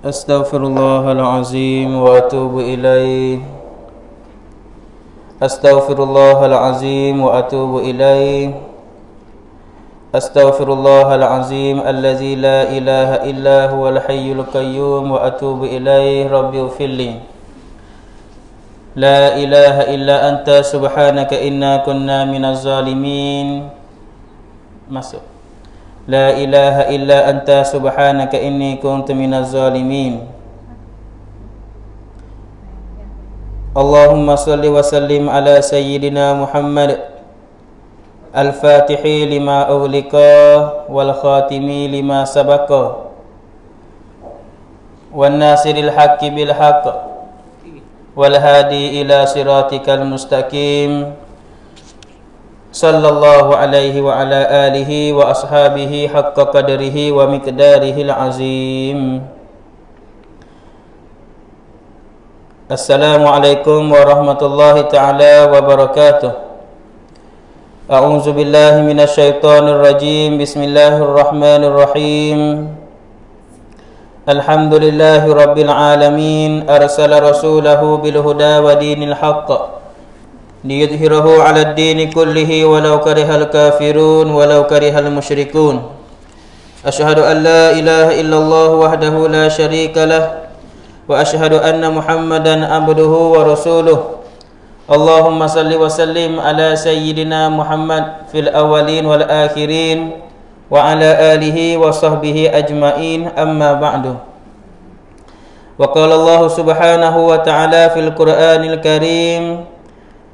Astaghfirullahalazim wa atubu ilaih. Astaghfirullahalazim wa atubu ilaih. Astaghfirullahalazim allazi la ilaha illa huwal hayyul qayyum wa atubu ilaih. Rabbi ighfirli. La ilaha illa anta subhanaka inna kunna minaz zalimin. Masuk. La ilaha illa anta subhanaka inni kuntu minaz zalimin. Allahumma salli wa sallim ala sayyidina Muhammad al-fatihi lima ughliqa wal khatimi lima sabaqa wan nasiril haqqi bil haqq wal hadi ila siratikal mustaqim. Sallallahu alaihi wa ala alihi wa ashabihi haqqa qadrihi wa miqdarihil azim. Assalamualaikum warahmatullahi ta'ala wabarakatuh. A'udzu billahi minasyaitonir rajim. Bismillahirrahmanirrahim. Alhamdulillahi rabbil alamin. Arsala rasulahu bil huda wa dinil haqq liyudhhirahu 'alad dini kullihi walau karihal kafirun walau karihal musyrikun. Asyhadu an la ilaha illallah wahdahu la syarika lah wa asyhadu anna Muhammadan abduhu wa rasuluh. Allahumma salli wa sallim ala sayyidina Muhammad fil awwalin wal akhirin wa ala alihi wa sahbihi ajmain, amma ba'du. Wa qala Allah subhanahu wa ta'ala fil Qur'anil Karim.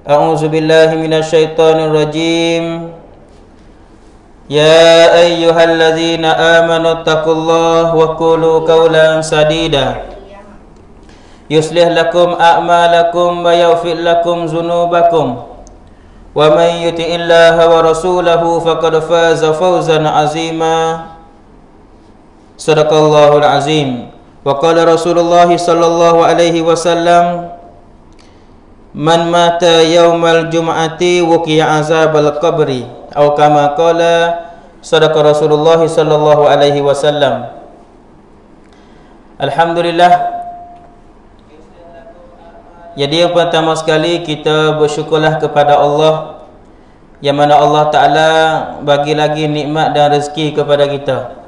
A'udzu billahi minasyaitonir rajim. Ya ayyuhalladzina amanu taqullaha wa qulu qawlan sadida yuslih lakum a'malakum wa yaghfir lakum dzunubakum wa may yuti'illaha wa rasulahu faqad faza fawzan 'azima. Shadaqallahul 'azim. Wa qala Rasulullah sallallahu alaihi wasallam, man mata yaumal jum'ati wuqi'a azabal qabri, atau kama qala. Sadaqa Rasulullah sallallahu alaihi wasallam. Alhamdulillah. Jadi yang pertama sekali kita bersyukurlah kepada Allah, yang mana Allah Ta'ala bagi lagi nikmat dan rezeki kepada kita.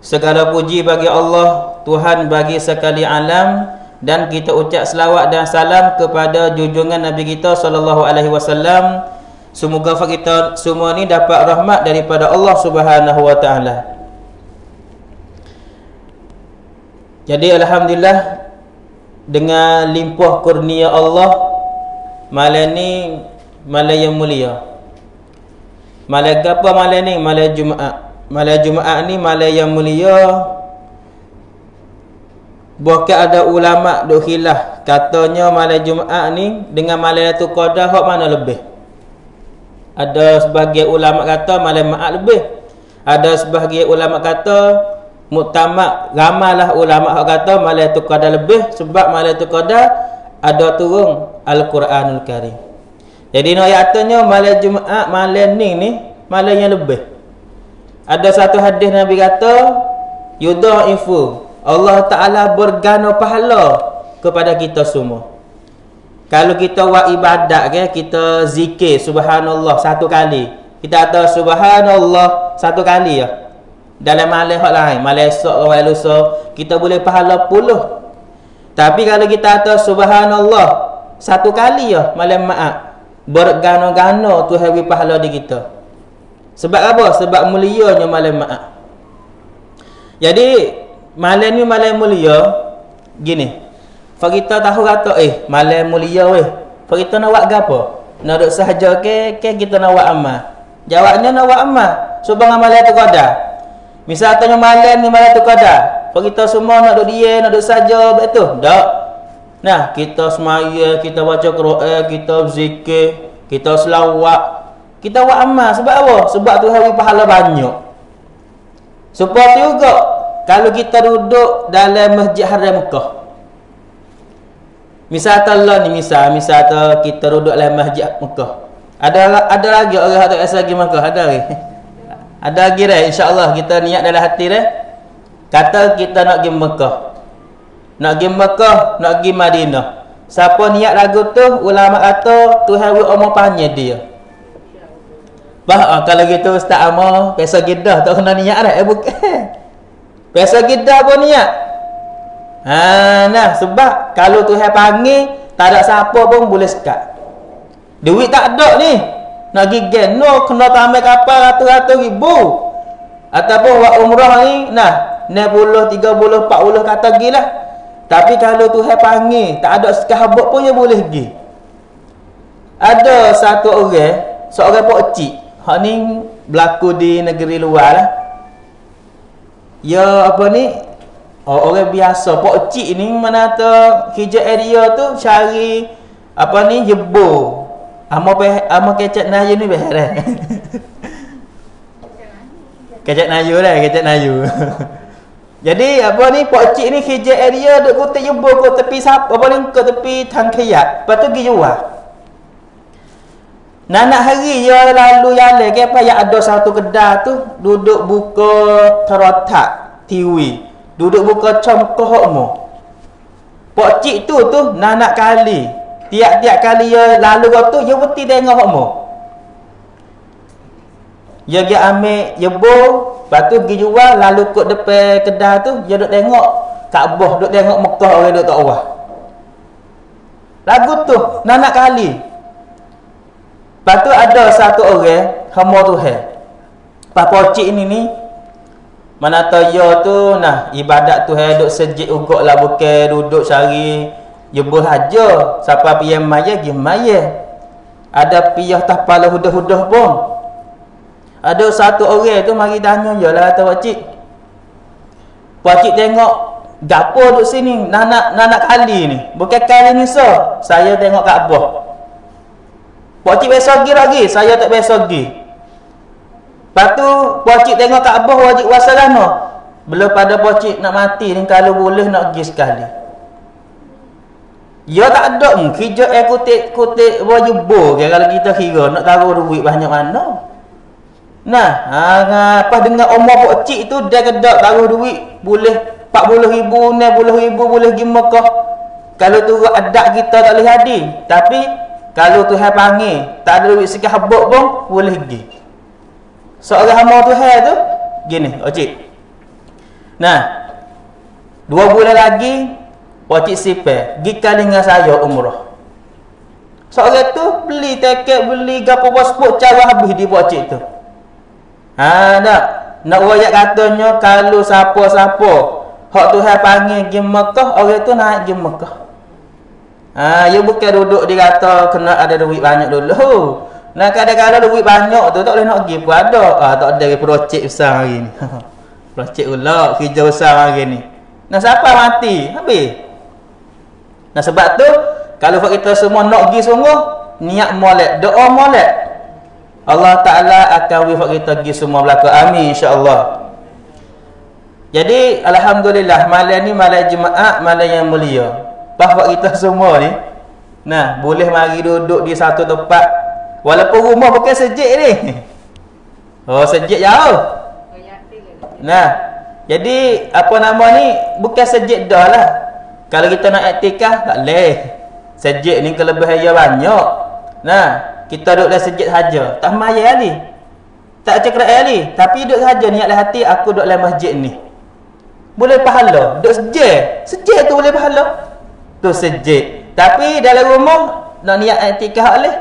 Segala puji bagi Allah, Tuhan bagi sekali alam. Dan kita ucap selawat dan salam kepada junjungan Nabi kita sallallahu alaihi wasallam. Semoga kita semua ni dapat rahmat daripada Allah Subhanahu wa taala. Jadi alhamdulillah, dengan limpah kurnia Allah, malam ni malam yang mulia. Malam apa malam ni? Malam Jumaat. Malam Jumaat ni malam yang mulia. Bahkan ada ulama duk khilaf, katanya malam Jumaat ni dengan malam Lailatul Qadar hak mana lebih. Ada sebahagian ulama kata malam Jumaat lebih. Ada sebahagian ulama kata muktamad, ramailah ulama hak kata malam Lailatul Qadar lebih, sebab malam Lailatul Qadar ada turun Al-Quranul Karim. Jadi ayatnya malam Jumaat malam ni malam yang lebih. Ada satu hadis Nabi kata, yudha'ifu, Allah Ta'ala bergana pahala kepada kita semua. Kalau kita buat ibadat ke, kita zikir subhanallah satu kali, kita kata subhanallah satu kali ya, dalam malam hak lain, malam esok ke malam lusa, kita boleh pahala 10. Tapi kalau kita kata subhanallah satu kali ya malam Jumaat, bergana-gana Tuhan beri pahala di kita. Sebab apa? Sebab mulianya malam Jumaat. Jadi malam ni malam mulia. Gini, kalau kita tahu kata malam mulia weh, kalau kita nak buat gapo? Nak duduk sahaja ke kita nak buat amal? Jawabnya nak buat amal. So bang amal Lailatul Qadar. Misal tanya malam ni malam Lailatul Qadar, kalau kita semua nak duduk diam, nak duduk saja, betul? Tak. Nah, kita semaya, kita baca Quran, kita zikir, kita selawat, kita buat amal. Sebab apa? Sebab Tuhan beri pahala banyak. Seperti juga kalau kita duduk dalam Masjid Haram Mekah. Misal Allah ni, misal kita duduk dalam Masjid Mekah. Ada lagi orang tak rasa lagi Mekah? Ada lagi? Ada lagi dah, insya-Allah kita niat dalam hati dah. Kata kita nak pergi Mekah. Nak pergi Mekah, nak pergi Madinah. Siapa niat lagu tu, ulama kata Tuhan will umur panjang dia. Kalau gitu Ustaz Amar, pesa gidah tak kena niat dah. Bukan. Pesa gidah pun niat. Nah, sebab kalau Tuhan panggil, tak ada siapa pun boleh sekat. Duit tak ada ni. Nak pergi geno, kena tambah kapal ratus-ratus ribu. Ataupun buat umrah ni, nah, 60, 30, 40 kata gilah. Tapi kalau Tuhan panggil, tak ada sekahabuk pun dia boleh pergi. Ada satu orang, seorang pokcik. Hak ni berlaku di negeri luar lah. Ya apa ni? Orang biasa. Pokcik ni mana tu hijau area tu cari apa ni jebur. Ama kecak nayu ni beres. Kecak nayu lah, kecak nayu. Jadi apa ni pokcik ni hijau area duk kutip jebur ke tepi apa ni ke tepi tangkiat. Lepas tu pergi jual. Nak hari dia lalu jalan ke apa yang ada satu kedai tu duduk buka terotak TV. Duduk buka congkoh mu. Pokcik tu nak kali. Tiap-tiap kali dia lalu tu dia mesti tengok mu. Dia pergi ambil jebur, lepas tu pergi jual lalu kot depan kedai tu dia duduk tengok Kaabah, duduk tengok Mekah orang duduk tak Allah. Lagu tu nak kali. Lepas tu ada satu orang hamba Tuhan. Pak pocik ni mana tahu ya tu nah ibadat Tuhan duk sejik ugok lah bukan duduk cari jebur haja. Siapa piyah maya gi maya. Ada piyah tak pala hudah-hudah pun. Ada satu orang tu mari tanya jelah kata pocik. Pocik tengok gapo duk sini nak kali ni. Bukan kali ni saya tengok Kaabah. Pokcik biasa pergi lagi, saya tak biasa pergi. Lepas tu, pokcik tengok Kaabah wajib wasalana. Belum pada pokcik nak mati ni, kalau boleh nak pergi sekali. Ya tak ada, hijau kutip wajib bor. Kalau kita kira, nak taruh duit banyak mana. Nah, apa dengan umur pokcik tu, dia kedak taruh duit, boleh 40,000, 60,000 boleh pergi Mekah. Kalau tu adat kita tak boleh hadir. Tapi, kalau Tuhan panggil, tak ada duit sikit habuk pun, boleh pergi. Seorang hamba Tuhan tu, gini, Pokcik. Nah, 2 bulan lagi, Pokcik sipir, pergi kali dengan saya umrah. Seorang tu, beli tiket, beli gapo pasport, cara habis di Pokcik tu. Nak rakyat katanya, kalau siapa-siapa, hak Tuhan panggil pergi Mekah, orang tu naik pergi Mekah. Ya bukan duduk dia kata kena ada duit banyak dulu. Nah kadang-kadang duit banyak tu tak boleh nak pergi pun ada. Tak ada projek besar hari ni. Projek pula kerja besar hari ni. Nah siapa mati? Habis. Nah sebab tu kalau kita semua nak pergi sungguh niat molek, doa molek. Allah Taala akan wifak kita pergi semua belaka. Amin insya-Allah. Jadi alhamdulillah malam ni malam Jumaat, malam yang mulia. Bapak kita semua ni nah boleh mari duduk di satu tempat walaupun rumah bukan sejik ni. Oh sejik jauh. Nah jadi apa nama ni bukan sejik dah lah. Kalau kita nak iktikaf tak boleh. Sejik ni kelebihan dia banyak. Nah kita duduk dalam sejik saja. Tak mayar ni. Tak cakap ni. Tapi duduk saja niatlah hati aku duduk dalam masjid ni. Boleh pahala. Duduk sejik. Sejik tu boleh pahala. Tu sejik. Tapi dalam rumah nak niat iktikaf boleh.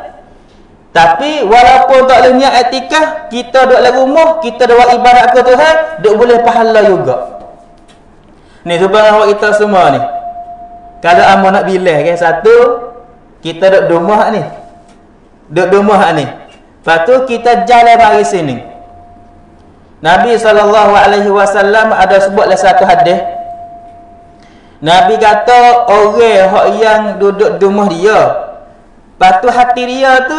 Tapi walaupun tak boleh niat iktikaf, kita duduk dalam rumah, kita buat ibadat ke Tuhan, duk boleh pahala juga. Ni subhanallah kita semua ni. Kalau amal nak bilang kan satu, kita duduk rumah ni. Duduk rumah ni. Lepas tu kita jalan mari sini. Nabi SAW ada sebutlah satu hadis. Nabi kata orang yang duduk di rumah dia, lepas tu hati dia tu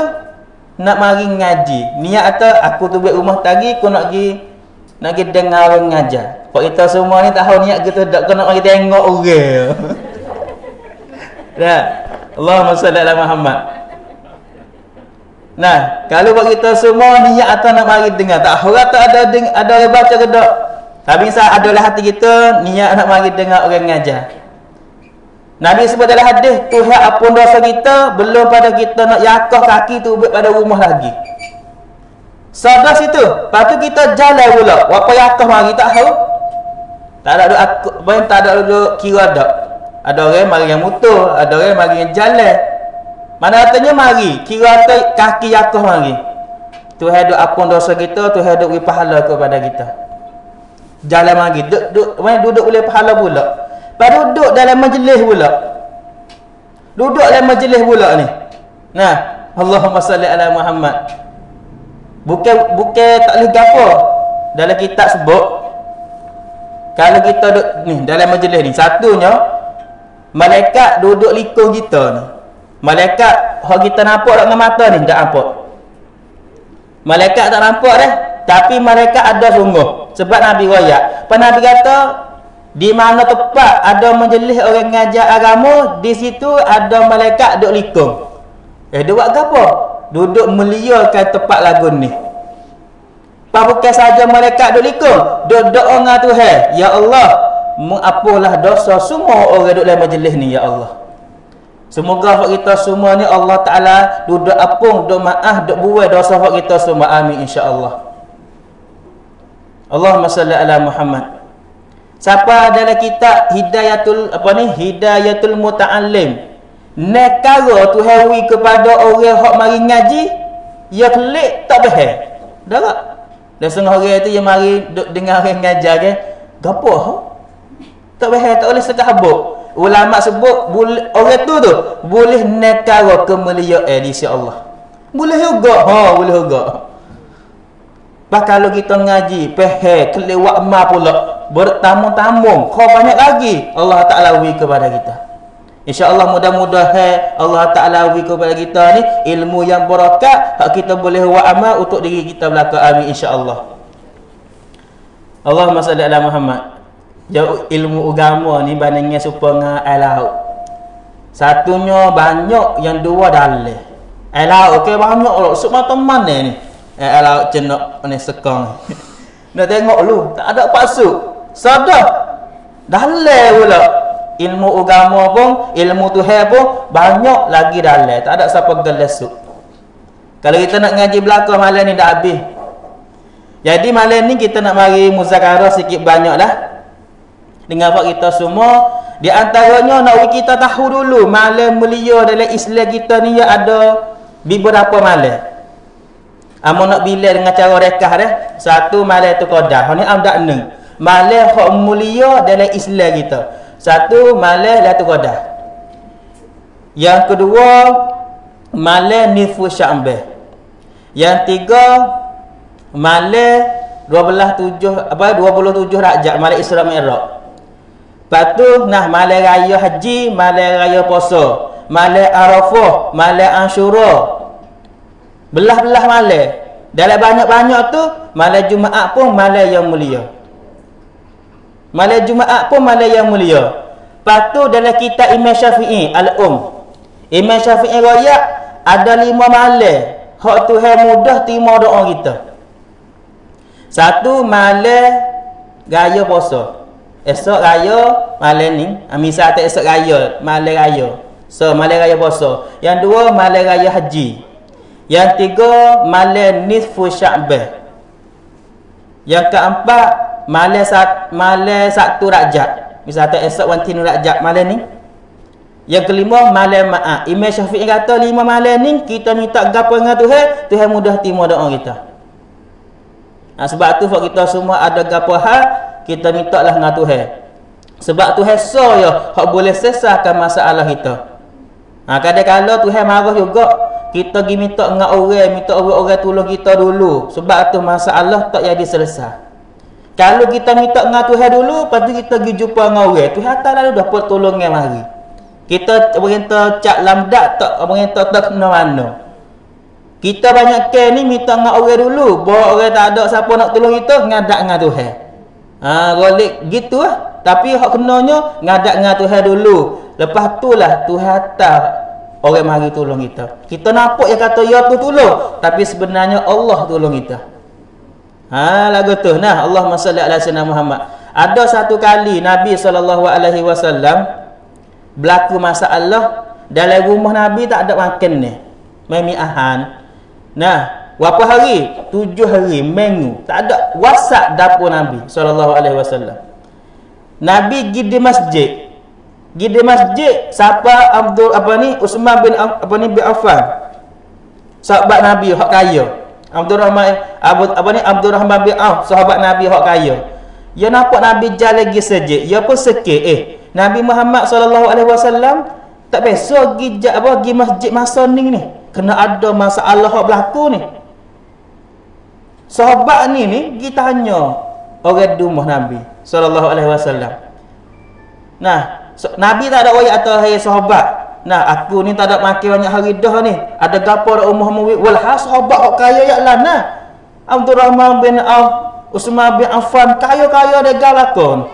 nak mari ngaji. Niat kata aku tu buat rumah tadi aku nak pergi dengar orang ngajar. Pak kita semua ni tahu niat kita tak kena mari tengok orang. Dah. Allahumma salli ala Muhammad. Nah, kalau buat kita semua niat atau nak mari dengar, tak harap tak ada orang baca ke tak? Tapi misal adalah hati kita niat nak mari dengar orang ngajar. Nabi sebut dalam hadis, Tuhan ampun dosa kita belum pada kita nak yakah kaki tu pada rumah lagi. Sadar situ. Lepas tu kita jalan pula. Apa yakah mari tak tahu. Tak ada tak ada duduk kira dak. Ada orang mari yang motor, ada orang mari yang jalan. Mana katanya mari, kira kaki yakah mari. Tuhan duk ampun dosa kita, Tuhan duk beri pahala kepada kita. Jalan mari, duduk boleh pahala pula. Baru duduk dalam majlis pula. Duduk dalam majlis pula ni. Nah, Allahumma salli ala Muhammad. Bukan tak boleh gapo. Dalam kitab sebut kalau kita duduk ni dalam majlis ni, satunya malaikat duduk likung kita ni. Malaikat hak kita nampak dengan mata ni tak nampak. Malaikat tak nampak dah, tapi malaikat ada sungguh. Sebab Nabi royak. Nabi kata di mana tempat ada majlis orang ngajar agama, di situ ada malaikat duduk likung. Dia buat apa? Duduk meliakan tempat lagu ni. Bukan saja malaikat duduk likung, duduk doa dengan Tuhan, ya Allah, mengampunlah dosa semua orang duduk dalam majlis ni, ya Allah. Semoga kita semua ni Allah Ta'ala duduk apung, duduk maaf, duduk buai dosa kita semua. Amin, insya-Allah. Allahumma salli ala Muhammad. Siapa dalam kitab Hidayatul Muta'allim, nekara Tuhan wi kepada orang hak mari ngaji, ya kelik tak faham. Dah tak? Dan setengah orang tu yang mari dengar orang ngajar ke, gapo ha? Tak faham, tak boleh sekabuk. Ulama sebut orang tu boleh nekara kemuliaan di sisi Allah. Boleh juga, boleh juga. Bah kalau kita ngaji, faham, kelewat ma pula, bertamu-tamu, kau banyak lagi Allah Ta'ala wi kepada kita. InsyaAllah mudah-mudahan Allah Ta'ala wi kepada kita ni ilmu yang berakat, hak kita boleh buat amal untuk diri kita belaka. Amin, insyaAllah. Allahumma salli ala Muhammad. Jauh ilmu agama ni bandingnya supaya dengan air laut. Satunya banyak, yang dua dalam. Air laut ke banyak lah. Semua teman ni. Air laut cenok ni sekang. Nak tengok lu, tak ada pasuk. Sadar. Dalam pula. Ilmu agama pun, ilmu Tuhan pun banyak lagi dalam. Tak ada siapa gelesuk. Kalau kita nak ngaji belakang malam ni dah habis. Jadi malam ni kita nak mari muzakarah sikit banyak lah. Dengan apa kita semua. Di antaranya nak kita tahu dulu malam mulia dalam Islam kita ni ada beberapa malam. Amun nak bila dengan cara rekah dah. Satu malam tu Qadah. Ni am dak neng. Malam hak mulia dalam Islam kita. Satu malam Lailatul Qadar. Yang kedua malam nisfu Sya'ban. Yang tiga malam 27 Rajab, malam Isra Mi'raj. Lepas tu nah malam raya haji, malam raya puasa, malam Arafah, malam Ashura. Belah-belah malam. Dalam banyak-banyak tu malam Jumaat pun malam yang mulia. Malam Jumaat pun malam yang mulia. Lepas tu dalam kitab Imam Syafi'i Imam Syafi'i royak ada 5 malam hak Tuhan mudah terima doa kita. Satu malam raya puasa. Esok raya malam ni, misal tak esok raya, malam raya. So malam raya puasa. Yang dua malam raya haji. Yang tiga malam nisfu Sya'ban. Yang keempat malam satu Rajab. Misal tak esok wantin Rajab malam ni. Yang kelima malam Ma'ad. Imam Syafi'i kata 5 malam ni kita minta gapo dengan Tuhan, Tuhan mudah terima doa kita. Sebab tu kita semua ada gapo hal kita minta lah dengan Tuhan. Sebab Tuhan ya hak boleh selesaikan masalah kita. Kadang-kadang Tuhan marah juga. Kita pergi minta dengan orang, minta orang tolong kita dulu. Sebab tu masalah tak jadi selesai. Kalau kita minta dengan Tuhan dulu, lepas tu kita pergi jumpa dengan orang, Tuhan tak lalu dah pertolongan mari. Kita perintah cak lamdak tak perintah tak kena mana. Kita banyak ni minta dengan orang dulu, bawa orang tak ada siapa nak tolong kita, ngadak dengan Tuhan. Golik gitu lah. Tapi hak kenanya ngadak dengan Tuhan dulu. Lepas tu lah Tuhan tak orang mari tolong kita. Kita nampak yang kata ya tu tolong, tapi sebenarnya Allah tolong kita. Lagu tu. Nah, Allahumma salli ala sayyidina Muhammad. Ada satu kali Nabi SAW berlaku masalah dalam rumah Nabi tak ada makan ni. Memiahan. Nah, berapa hari? 7 hari, minggu. Tak ada wasak dapur Nabi SAW. Nabi pergi di masjid. Pergi di masjid, siapa Utsman bin Affan. Sahabat Nabi hak kaya. Abdurrahman bin Auf, sahabat Nabi hak kaya. Ya nampak Nabi jalan lagi sejik. Ya pun sekir. Nabi Muhammad SAW tak biasa pergi masjid masa ni. Kena ada masalah hak berlaku ni. Sahabat ni pergi tanya orang di rumah Nabi SAW. Nah, Nabi tak ada ayat atau hai sahabat. Nah, aku ni tak ada makan banyak hari dah ni. Ada gapo dak umurmu? Walha sahabat hak kaya yak lah nah. Abdurrahman bin Auf, Utsman bin Affan kaya-kaya dia galakon.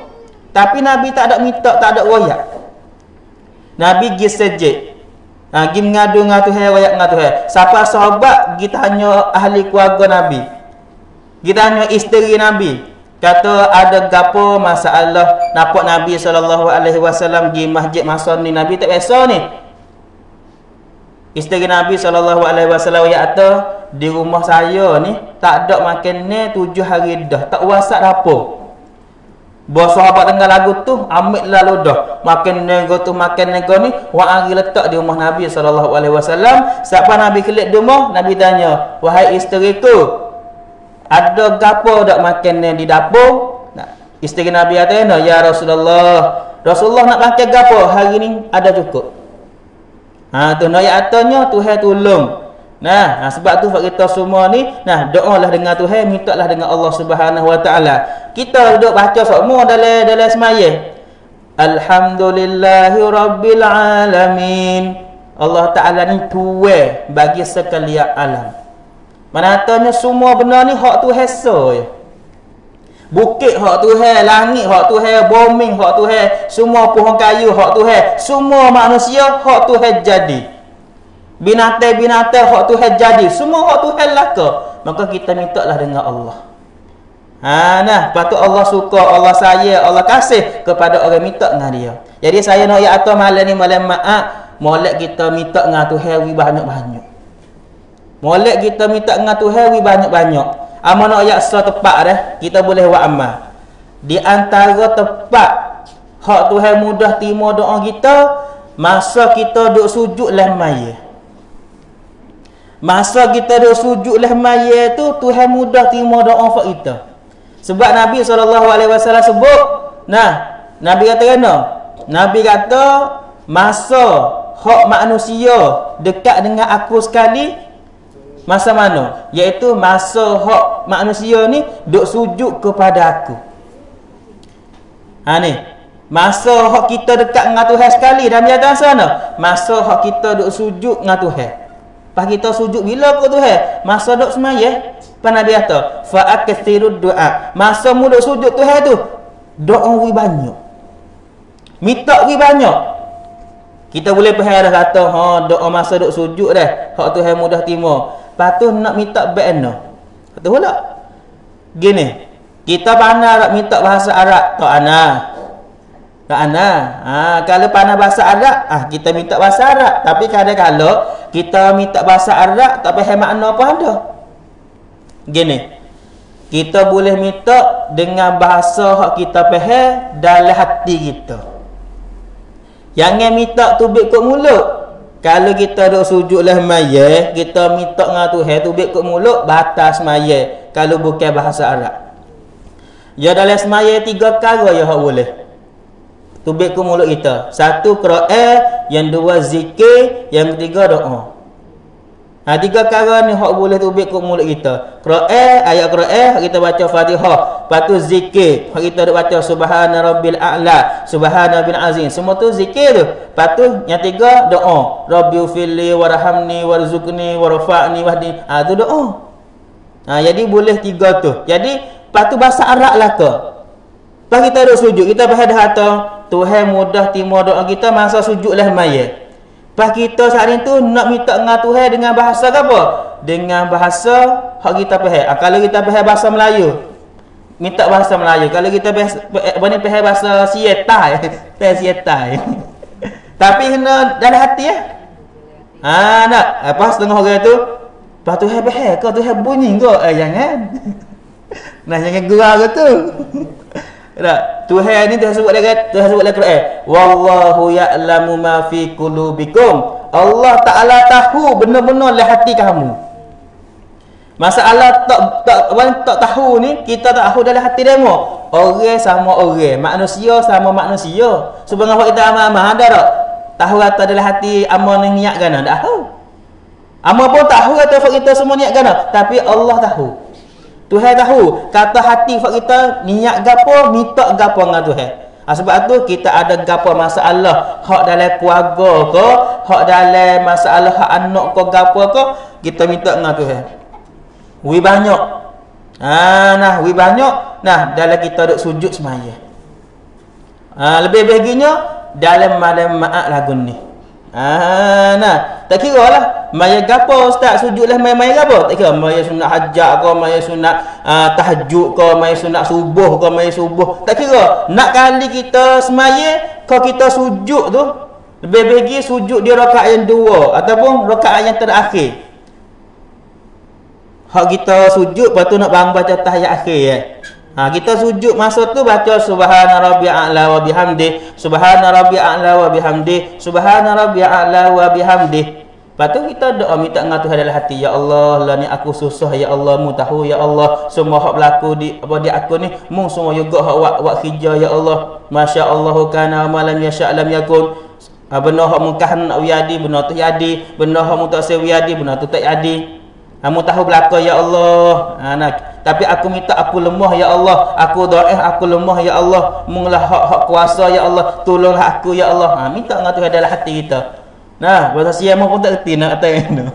Tapi Nabi tak ada minta, tak ada ayat. Nabi pergi sejik. Pergi mengadu dengan Tuhan, ayat dengan Tuhan. Siapa sahabat pergi tanya ahli keluarga Nabi. Pergi tanya isteri Nabi. Kata ada gapo masalah nampak Nabi SAW pergi masjid masa ni. Nabi tak biasa ni. Isteri Nabi SAW kata, di rumah saya ni tak ada makan ni 7 hari dah. Tak wasak dapur. Bawa sahabat tengah lagu tu, ambil lalu dah. Makan nego tu, makan nego ni, wa'ari letak di rumah Nabi SAW. Siapa Nabi kelik di rumah, Nabi tanya, wahai isteriku, ada gapo dak makan ni di dapur? Nah, isteri Nabi kata, ya Rasulullah, Rasulullah nak makan gapo? Hari ni ada cukup. Tu ayat atanya Tuhan tolong. Nah, sebab tu kita semua ni, doalah dengan Tuhan, mintalah dengan Allah Subhanahu Wa Taala. Kita duduk baca semua dalam semaya. Alhamdulillahi Rabbil Alamin. Allah Taala ni Tuhan bagi sekalian alam. Mana katanya semua benda ni hak Tuhan je. Bukit hak Tuhan, langit hak Tuhan, bumi hak Tuhan, semua pohon kayu hak Tuhan, semua manusia hak Tuhan jadi. Binatang-binatang hak Tuhan jadi, semua hak Tuhan laka. Maka kita mintalah dengan Allah. Patut Allah suka, Allah sayang, Allah kasih kepada orang minta dengan dia. Jadi saya nak ayat atau malam ni malam maaf, molek kita minta dengan Tuhan banyak-banyak. Molek kita minta dengan Tuhan banyak-banyak. Amanah ayat tepat dah, kita boleh buat amal. Di antara tepat hak Tuhan mudah terima doa kita, masa kita duk sujud lah mayat. Masa kita duk sujud lah mayat tu, Tuhan mudah terima doa hak kita. Sebab Nabi SAW sebut, Nabi kata kena? Nabi kata, masa hak manusia dekat dengan aku sekali, masa mana? Iaitu masa hak manusia ni duk sujud kepada aku. Ni. Masa hak kita dekat dengan Tuhan sekali dan dia kata sana, masa hak kita duk sujud dengan Tuhan. Pas kita sujud bila ke Tuhan? Masa duk semaya. Pas Nabi kata, fa aktsirud du'a. Masa mu duk sujud Tuhan tu, doa wi banyak. Minta wi banyak. Kita boleh faham dah kata, doa masa duk sujud dah, hak Tuhan mudah terima. Patut nak minta ba'na. Betul tak? Gini, kita pandai nak minta bahasa Arab, tak ana. Kalau pandai bahasa Arab, kita minta bahasa Arab. Tapi kadang-kadang kita minta bahasa Arab tak faham makna apa ada. Gini, kita boleh minta dengan bahasa hak kita faham dalam hati kita. Jangan minta tubik kat mulut. Kalau kita duk sujud lah maya, kita minta dengan Tuhan tubik kat mulut, batas maya. Kalau bukan bahasa Arab. Ya dalam semaya 3 perkara ya hak boleh. Tubik kat mulut kita. 1 Quran, yang 2 zikir, yang 3 doa. 3 perkara ni hak boleh tubik kat mulut kita. Quran, ayat Quran kita baca Fatihah, lepas tu zikir, hak kita duk baca subhana rabbil a'la, subhana bil azim. Semua tu zikir tu. Lepas tu yang 3 doa. Rabbighfirli warhamni warzuqni warfa'ni wahdi. Tu doa. Jadi boleh 3 tu. Jadi lepas tu bahasa Arab lah ke. Lepas kita duk sujud, kita faham dah kata Tuhan mudah terima doa kita masa sujud lah mayat. Pas kita saat tu nak minta dengan Tuhan dengan bahasa apa? Dengan bahasa hak kita faham. Kalau kita faham bahasa Melayu, minta bahasa Melayu. Kalau kita faham bahasa Sietai, faham Sietai. Tapi kena dalam hati ya. Nak. Lepas setengah orang tu, lepas Tuhan faham ke Tuhan bunyi ke? Jangan. Nah, jangan gurau ke tu. Tak, Tuhan ni Tuhan sebut dalam Quran, wallahu ya'lamu ma fi qulubikum. Allah Taala tahu benar-benar dalam hati kamu. Masalah tak tahu ni, kita tak tahu dalam hati demo. Orang sama orang, manusia sama manusia. Sebenarnya kita amal ada tak? Tahu kata dalam hati amal ni niat kan? Tak tahu. Amal pun tahu kata kita semua niat kan? Tapi Allah tahu. Tuhan tahu kata hati fak kita niat gapo, minta gapo dengan Tuhan. Sebab tu kita ada gapo masalah hak dalam keluarga ke, hak dalam masalah hak anak ke gapo ke, kita minta dengan Tuhan. Wi banyak. Wi banyak. Nah, dalam kita duk sujud semaya. Lebih bahaginya dalam malam maaf lagu ni. Tak kira lah maya gapo ustaz sujud lah maya gapo, tak kira maya sunat hajat ke, maya sunat tahajud ke, maya sunat subuh ke, maya subuh, tak kira. Nak kali kita semaya kalau kita sujud tu lebih bagi sujud dia rakaat yang 2 ataupun rakaat yang terakhir. Hak kita sujud lepas tu nak baca tahiyat akhir ya. Kita sujud masa tu baca subhana rabbiyal a'la wa bihamdi, subhana rabbiyal a'la wa bihamdi, subhana rabbiyal a'la wa bihamdi. Lepas tu kita doa minta dengan Tuhan dalam hati, ya Allah, lah ni aku susah ya Allah, mu tahu ya Allah, semua hak berlaku di aku ni, mu semua juga hak wak khija ya Allah. Masya-Allah kana ma lam yasha' lam yakun. Benar hak mungkah nak jadi, benar tu jadi, benar hak mu tak jadi, benar tu tak jadi. Kamu tahu belaka ya Allah. Tapi aku minta aku lemah ya Allah. Aku doa aku lemah ya Allah. Munglah hak kuasa ya Allah. Tolonglah aku ya Allah. Minta dengan Tuhan dalam hati kita. Nah, bahasa siapa pun tak erti nak kata itu.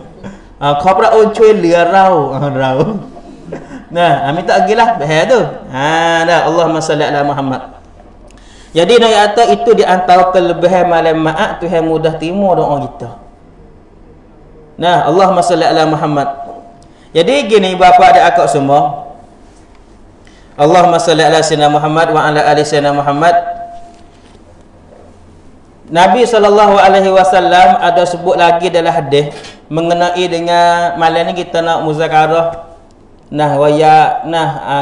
Kau pula cuy liarau. Nah, minta agilah bahaya tu. Dah Allahumma salli ala Muhammad. Jadi nak kata itu di antara kelebihan malam maaf Tuhan mudah terima doa kita. Nah, Allahumma salli ala Muhammad. Jadi gini bapa adik akak semua. Allahumma salli ala sayyidina Muhammad wa ala ali sayyidina Muhammad. Nabi SAW ada sebut lagi dalam hadis mengenai dengan malam ni kita nak muzakarah.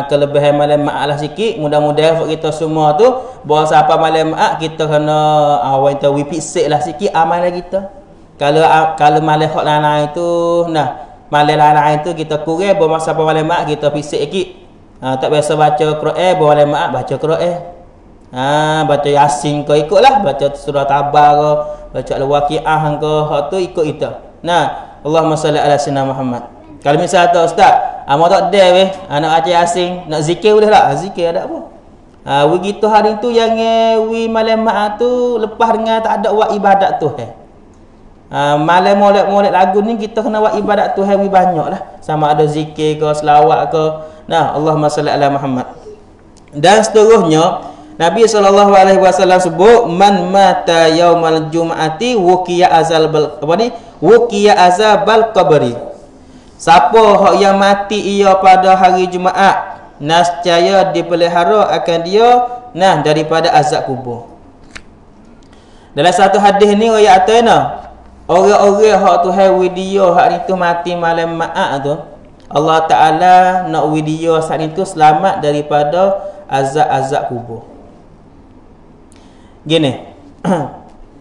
Kelebihan malam maaf lah sikit. Mudah-mudahan kita semua tu bahawa siapa malam maaf kita kena kita wipik lah sikit amalan kita. Kalau malam hak lain itu malam lain tu kita kurang bahawa siapa malam maaf kita pisik sikit. Tak biasa baca Quran, bahawa malam maaf baca Quran. Baca Yasin ke ikutlah, baca surah Tabar ke, baca Al-Waqiah ke, hak tu ikut kita. Allahumma salli ala sayyidina Muhammad. Kalau misal tu ustaz, amak tak ada weh, nak baca Yasin, nak zikir boleh tak? Zikir ada apa? Begitu hari tu yang malam maaf tu lepas dengan tak ada buat ibadat tu malam molek lagu ni kita kena buat ibadat tu banyaklah. Sama ada zikir ke, selawat ke. Allahumma salli ala Muhammad. Dan seterusnya Nabi SAW sebut man mata yaumal jum'ati wuqiya azabal qabri. Siapa hak yang mati ia pada hari Jumaat, nescaya dipelihara akan dia daripada azab kubur. Dalam satu hadis ni ayat atana orang-orang hak Tuhan widia hari itu mati malam maaf tu, Allah Taala nak widia saat itu selamat daripada azab-azab kubur. Gini.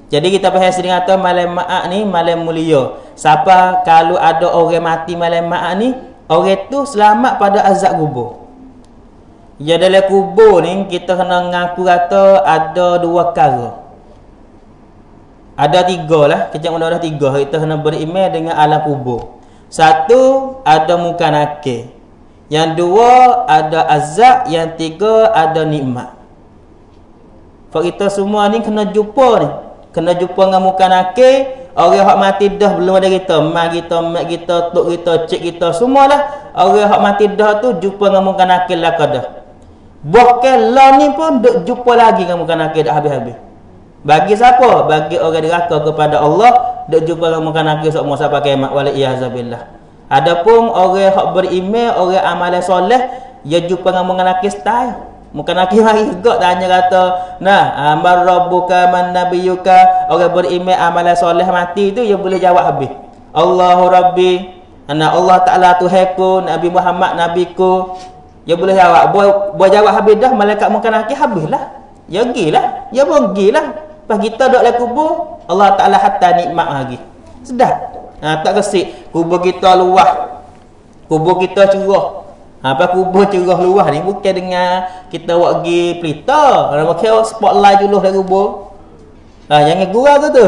Jadi kita faham sering kata malam maaf ni malam mulia. Siapa kalau ada orang mati malam maaf ni, orang tu selamat pada azab kubur. Ya dalam kubur ni kita kena ngaku kata ada 2 perkara. Ada 3 lah, kecak mana ada 3. Kita kena beriman dengan alam kubur. 1 ada muka nakir. Yang 2 ada azab, yang 3 ada nikmat. Sebab kita semua ni kena jumpa ni. Kena jumpa dengan muka nakir. Orang hak mati dah belum ada kita. Mak kita, tok kita, cik kita, semualah. Orang hak mati dah tu jumpa dengan muka nakir lah dah. Bahkan lah ni pun duk jumpa lagi dengan muka nakir dah habis-habis. Bagi siapa? Bagi orang deraka kepada Allah, dak jumpa dengan mengkanaki semua sampai kiamat wal iyazbillah. Adapun orang hak beriman, orang amalan soleh, dia jumpa dengan mengkanaki style. Mungkin akhir hari juga tanya kata, nah, amar rabbuka man nabiyuka, orang beriman amalan soleh mati tu dia boleh jawab habis. Allahu Rabbi, ana Allah Taala Tuhanku, Nabi Muhammad nabiku. Dia boleh jawab, boleh jawab habis dah, malaikat mungkin akhir habislah. Ya gilah, ya pergilah. Pas kita duduk dalam kubur, Allah Taala hatta nikmat lagi. Sedap. Tak resik kubur kita luah. Kubur kita cerah. Apa kubur cerah luah ni bukan dengan kita buat pergi pelita. Kalau pakai spotlight juluh dari kubur. Jangan gurau tu.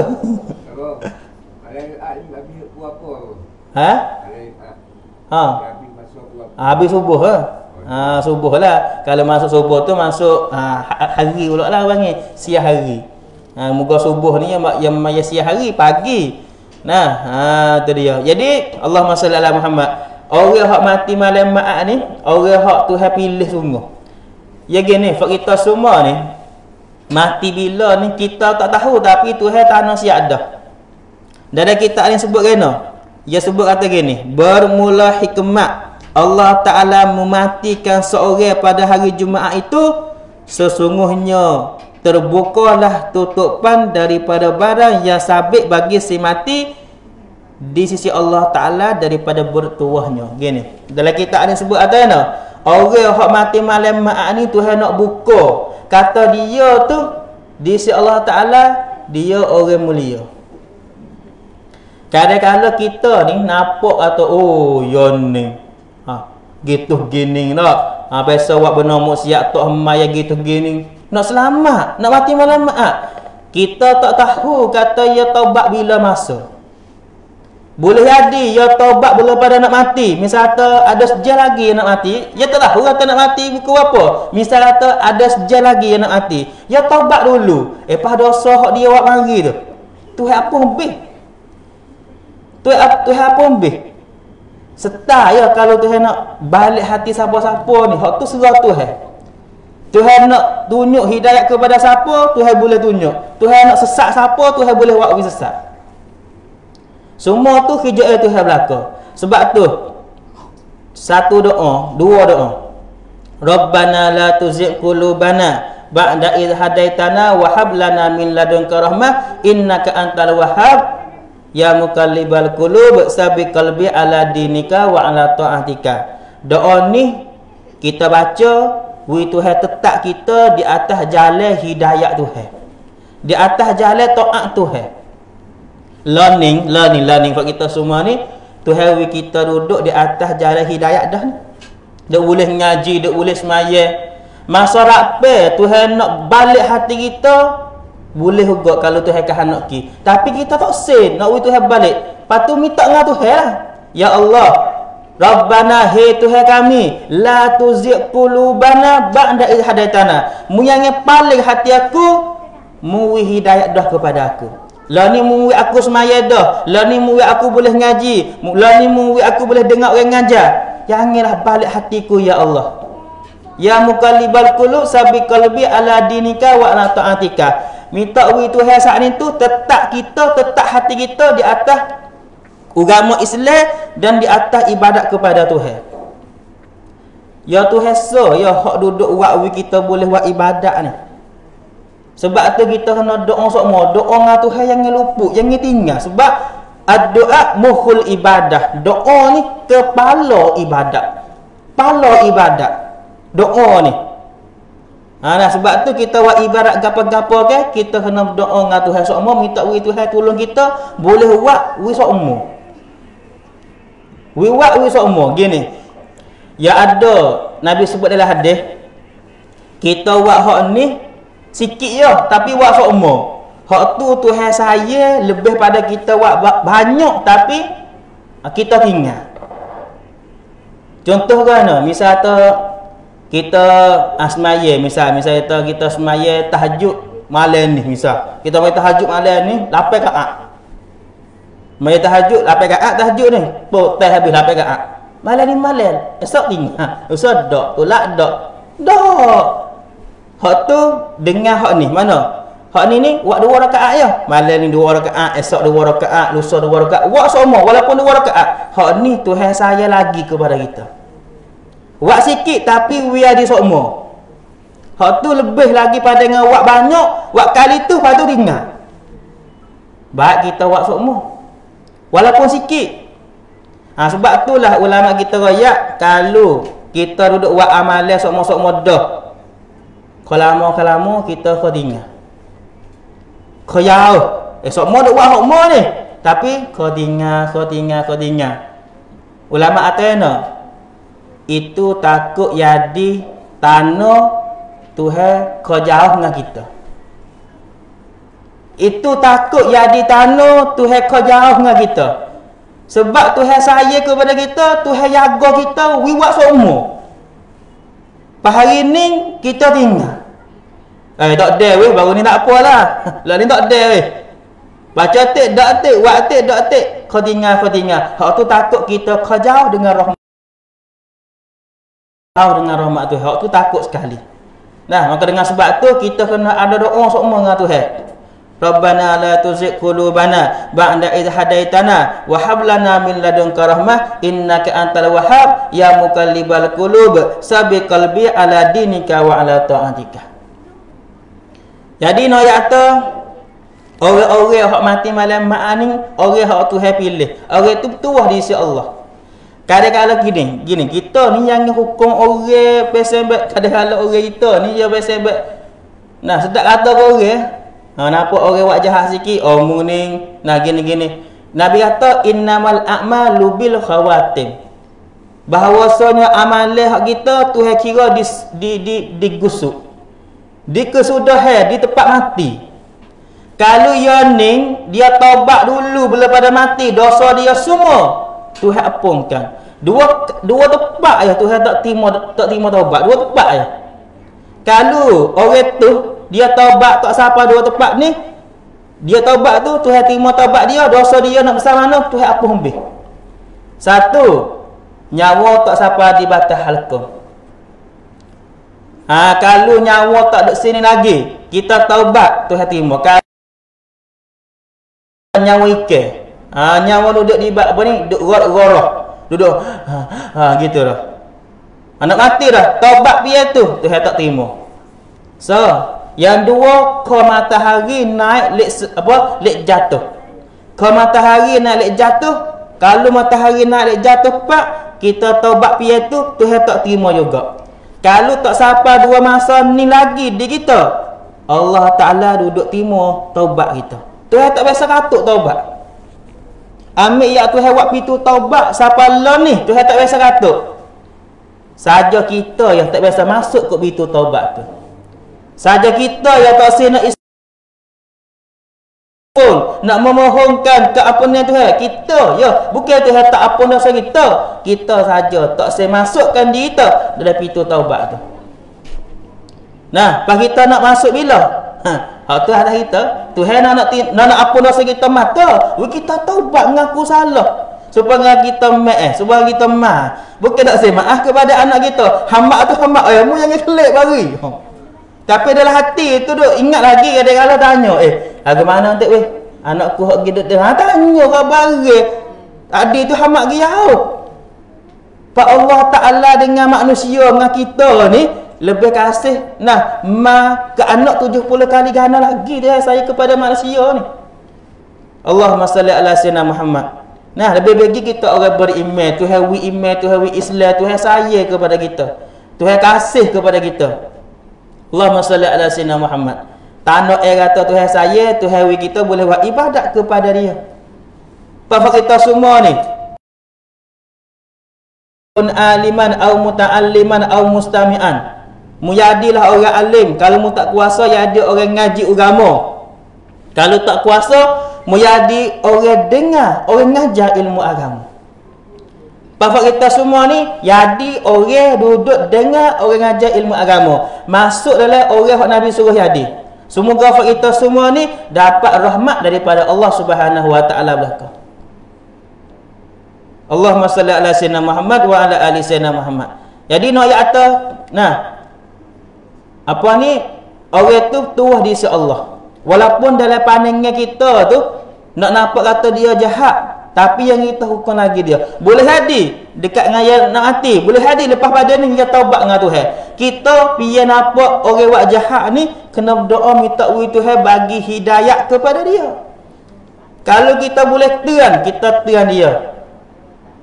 Habis subuh subuh lah. Kalau masuk subuh tu masuk hari pula lah panggil siang hari. Moga subuh ni yang maya siang hari pagi. Tu dia. Jadi Allahumma salli ala Muhammad. Orang hak mati malam Maat ni, orang hak Tuhan pilih sungguh. Ya gini, fak kita semua ni mati bila ni kita tak tahu, tapi Tuhan tak nak siap dah. Dalam kitab ni sebut kena. Dia sebut kata gini, bermula hikmat Allah Ta'ala mematikan seorang pada hari Jumaat itu, sesungguhnya terbukalah tutupan daripada barang yang sabit bagi si mati di sisi Allah Ta'ala daripada bertuahnya. Gini, dalam kitab ni sebut ada mana? Orang yang mati malam Maat ni Tuhan nak buka. Kata dia tu di sisi Allah Ta'ala dia orang mulia. Kadang-kadang kita ni nampak atau yon ni gitu gini nak. Biasa buat benar maksiat tok hemaya gitu gini. Nak selamat, nak mati malam Maat. Kita tak tahu kata ya taubat bila masa. Boleh jadi ya taubat belum pada nak mati. Misal kata ada sejam lagi yang nak mati, ya tak tahu kata nak mati pukul apa. Misal kata ada sejam lagi yang nak mati, ya taubat dulu. Pas dosa hak dia buat mari tu. Tuhan apa habis? Tuhan apa habis? Serta ya kalau Tuhan nak balik hati siapa-siapa ni, hak tu serah Tuhan. Tuhan nak tunjuk hidayat kepada siapa, Tuhan boleh tunjuk. Tuhan nak sesat siapa, Tuhan boleh buat orang sesat. Semua tu kerjaan Tuhan belaka. Sebab tu satu doa, dua doa. Rabbana la tuzigh qulubana ba'da idh hadaitana wa hab lana min ladunka rahmah innaka antal wahhab. Ya muqallibal qulub sabbi qalbi ala dinika wa ala ta'atika. Doa ni kita baca, wi Tuhan tetap kita di atas jalan hidayat Tuhan. Di atas jalan taat Tuhan. Learning buat kita semua ni, Tuhan wi kita duduk di atas jalan hidayat dah ni. Dak boleh ngaji, dak boleh semaya. Masa rape Tuhan nak balik hati kita, boleh juga kalau Tuhan kehendak ki. Tapi kita tak sen nak Tuhan balik. Patu minta dengan Tuhan lah. Ya Allah, Rabbana he Tuhan kami, la tuzigh qulubana ba'da idh hadaitana. Mu yang paling hati aku, mu hidayat dah kepada aku. Lah ni mu aku semaya dah. Lah ni mu aku boleh ngaji. Lah ni mu aku boleh dengar orang ngajar. Janganlah balik hatiku ya Allah. Ya muqallibal qulub sabbi qalbi ala dinika wa ala ta'atika. Minta wi Tuhan saat ni tu tetap hati kita di atas agama Islam dan di atas ibadat kepada Tuhan. Ya Tuhan ya hak duduk buat wi kita boleh buat ibadat ni. Sebab tu kita kena doa semua. Doa dengan Tuhan jangan luput, jangan tinggal. Sebab doa mukhul ibadah. Doa ni kepala ibadat. Kepala ibadat. Doa ni. Sebab tu kita buat ibarat gapo-gapo ke, kita kena berdoa dengan Tuhan semua, minta wi Tuhan tolong kita boleh buat wi semua. Wi buat wi semua gini. Ya ada Nabi sebut dalam hadis, kita buat hak ni sikit je tapi buat semua. Hak tu Tuhan saya lebih pada kita buat banyak tapi kita tinggal. Contoh kan, misal kita semaya, misal kita semaya tahajud malam ni, misal kita main tahajud malam ni 8 rakaat. Main tahajud 8 rakaat tahajud ni. Potong habis 8 rakaat. Malam ni malam, esok tinggal. Esok dak, tolak dak. Dak. Hak tu dengan hak ni mana? Hak ni buat 2 rakaat ya. Malam ni 2 rakaat, esok 2 rakaat, lusa 2 rakaat. Buat semua walaupun 2 rakaat. Hak ni Tuhan saya lagi kepada kita. Buat sikit tapi biar di semua. Hak tu lebih lagi pada dengan buat banyak, buat kali tu lepas tu ringan. Baik kita buat semua. Walaupun sikit. Sebab itulah ulama kita royak kalau kita duduk buat amalan semua-semua dah. Kalau lama kita ringan. Kau jauh. Semua duk buat hukmah ni. Tapi kau tinggal. Ulama atena itu takut jadi tanah Tuhan kau jauh dengan kita. Itu takut jadi tanah Tuhan kau jauh dengan kita. Sebab Tuhan sayang kepada kita, Tuhan jaga kita, wiwak semua. Hari ni kita tinggal. Tak ada weh, baru ni tak apalah. Lah ni tak ada weh. Baca tik, dak tik, buat tik, dak tik. Kau tinggal. Hak tu takut kita kau jauh dengan rahmat. Jauh dengan rahmat tu. Hak tu takut sekali. Nah, maka dengan sebab tu kita kena ada doa semua dengan Tuhan. Rabbana la tuzigh qulubana ba'da idh hadaitana wa hab lana min ladunka rahmah innaka antal wahhab ya muqallibal qulub sabi qalbi ala dinika wa ala ta'atika. Jadi no kata orang-orang hak mati malam mak ni orang hak Tuhan pilih. Orang tu tuah di sisi Allah. Kadang-kadang gini kita ni yang hukum orang pesebek, kadang-kadang orang kita ni dia pesebek. Nah, sedap kata orang nampak orang buat jahat sikit, muning, nah gini. Nabi kata innamal a'malu bil khawatim. Bahawasanya amalan hak kita Tuhan kira digusuk. Dikesudahan di tempat mati. Kalau yening dia taubat dulu bila pada mati, dosa dia semua Tuhan ampunkan. Dua tempat ya Tuhan tak terima taubat. 2 tempat ya. Kalau orang tu dia taubat tak siapa 2 tempat ni, dia taubat tu Tuhan terima taubat dia, dosa dia nak besar mana Tuhan ampun habis. 1, nyawa tak siapa di batas halqum. Kalau nyawa tak dek sini lagi, kita taubat Tuhan terima. Kalau nyawa ikan, nyawa duduk di apa ni, duduk gorah, duduk gitu dah. Anak mati dah, taubat dia tu Tuhan tak terima. So, yang 2, kau matahari naik lek jatuh. Kau matahari naik lek jatuh, kalau matahari naik lek jatuh pak, kita taubat dia tu Tuhan tak terima juga. Kalau tak sampai 2 masa ni lagi di kita, Allah Ta'ala duduk terima taubat kita. Tuhan tak biasa katuk taubat. Ambil ya Tuhan buat pintu taubat siapa lah ni, Tuhan tak biasa katuk. Saja kita yang tak biasa masuk ke pintu taubat tu. Saja kita yang tak sih nak nak memohonkan keampunan Tuhan. Kita ya, bukan Tuhan tak ampun dosa kita. Kita saja tak sih masukkan diri kita dalam pintu taubat tu. Nah, pas kita nak masuk bila? Hak tu ada kita. Tuhan nak ampun dosa kita maka kita taubat mengaku salah. Supaya kita supaya kita bukan tak sih maaf kepada anak kita. Hamba tu hamba ayahmu yang kelek bagi. Tapi dalam hati tu duk ingat lagi kadang-kadang tanya, bagaimana nanti weh? Anakku hak gitu dah tanya khabar. Tadi tu hamba giau. Pak Allah Taala dengan manusia dengan kita ni lebih kasih ke anak 70 kali ganda lagi dia saya kepada manusia ni. Allahumma salli ala sayyidina Muhammad. Lebih bagi kita orang beriman, Tuhan wi iman, Tuhan wi Islam, Tuhan sayang kepada kita. Tuhan kasih kepada kita. Allahumma salli ala sayyidina Muhammad. Tanah kata Tuhan saya, Tuhan wi kita boleh buat ibadat kepada dia. Apa kita semua ni? Aliman au muta'alliman au mustami'an. Muyadilah orang alim. Kalau mu tak kuasa, jadi orang ngaji agama. Kalau tak kuasa, muyadi orang dengar, orang ngajar ilmu agama. Apa kita semua ni jadi orang duduk dengar, orang ngajar ilmu agama. Masuk dalam orang yang Nabi suruh jadi. Semoga kita semua ni dapat rahmat daripada Allah Subhanahu wa taala belaka. Allahumma salli ala sayyidina Muhammad wa ala ali sayyidina Muhammad. Jadi no ayat atas, apa ni orang tu tuah di sisi Allah. Walaupun dalam pandangan kita tu nak nampak kata dia jahat, tapi yang kita hukum lagi dia. Boleh jadi dekat dengan yang nak mati, boleh jadi lepas pada ni kita taubat dengan Tuhan. Kita piye nampak orang buat jahat ni, kena berdoa minta wi Tuhan bagi hidayah kepada dia. Kalau kita boleh tuan, kita tuan dia.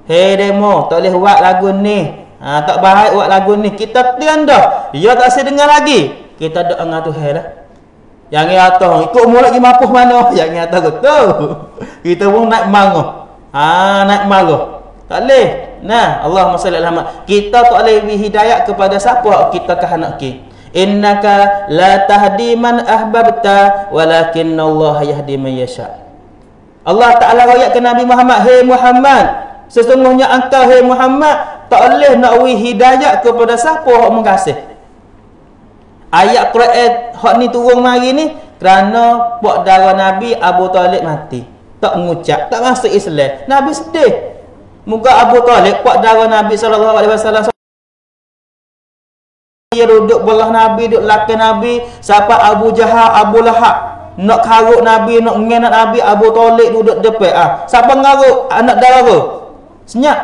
Hei demo, tak boleh buat lagu ni. Tak baik buat lagu ni. Kita tuan dah. Dia tak sedengar lagi. Kita doa dengan Tuhan lah. Yang ni atas, ikut umur lagi mampu mana? Yang ni atas betul. Kita pun naik marah. Naik marah. Tak boleh. Nah, Allahumma salli ala Muhammad. Kita tak boleh beri hidayah kepada siapa kita kehendak ki. Innaka la tahdi man ahbabta walakinna Allah yahdi man yasha. Allah Ta'ala royak ke Nabi Muhammad, "Hei Muhammad, sesungguhnya engkau hei Muhammad tak boleh nak beri hidayah kepada siapa hak mengkasih." Ayat Quran hak ni turun mari ni kerana pak darah Nabi Abu Talib mati. Tak mengucap, tak masuk Islam. Nabi sedih. Muka Abu Talib pak darah Nabi sallallahu alaihi wasallam, dia duduk belah Nabi, duduk lakan Nabi, siapa Abu Jahal, Abu Lahab nak karuk Nabi, nak mengenat Nabi, Abu Talib duduk depan. Siapa ngaruk anak dara? Senyap.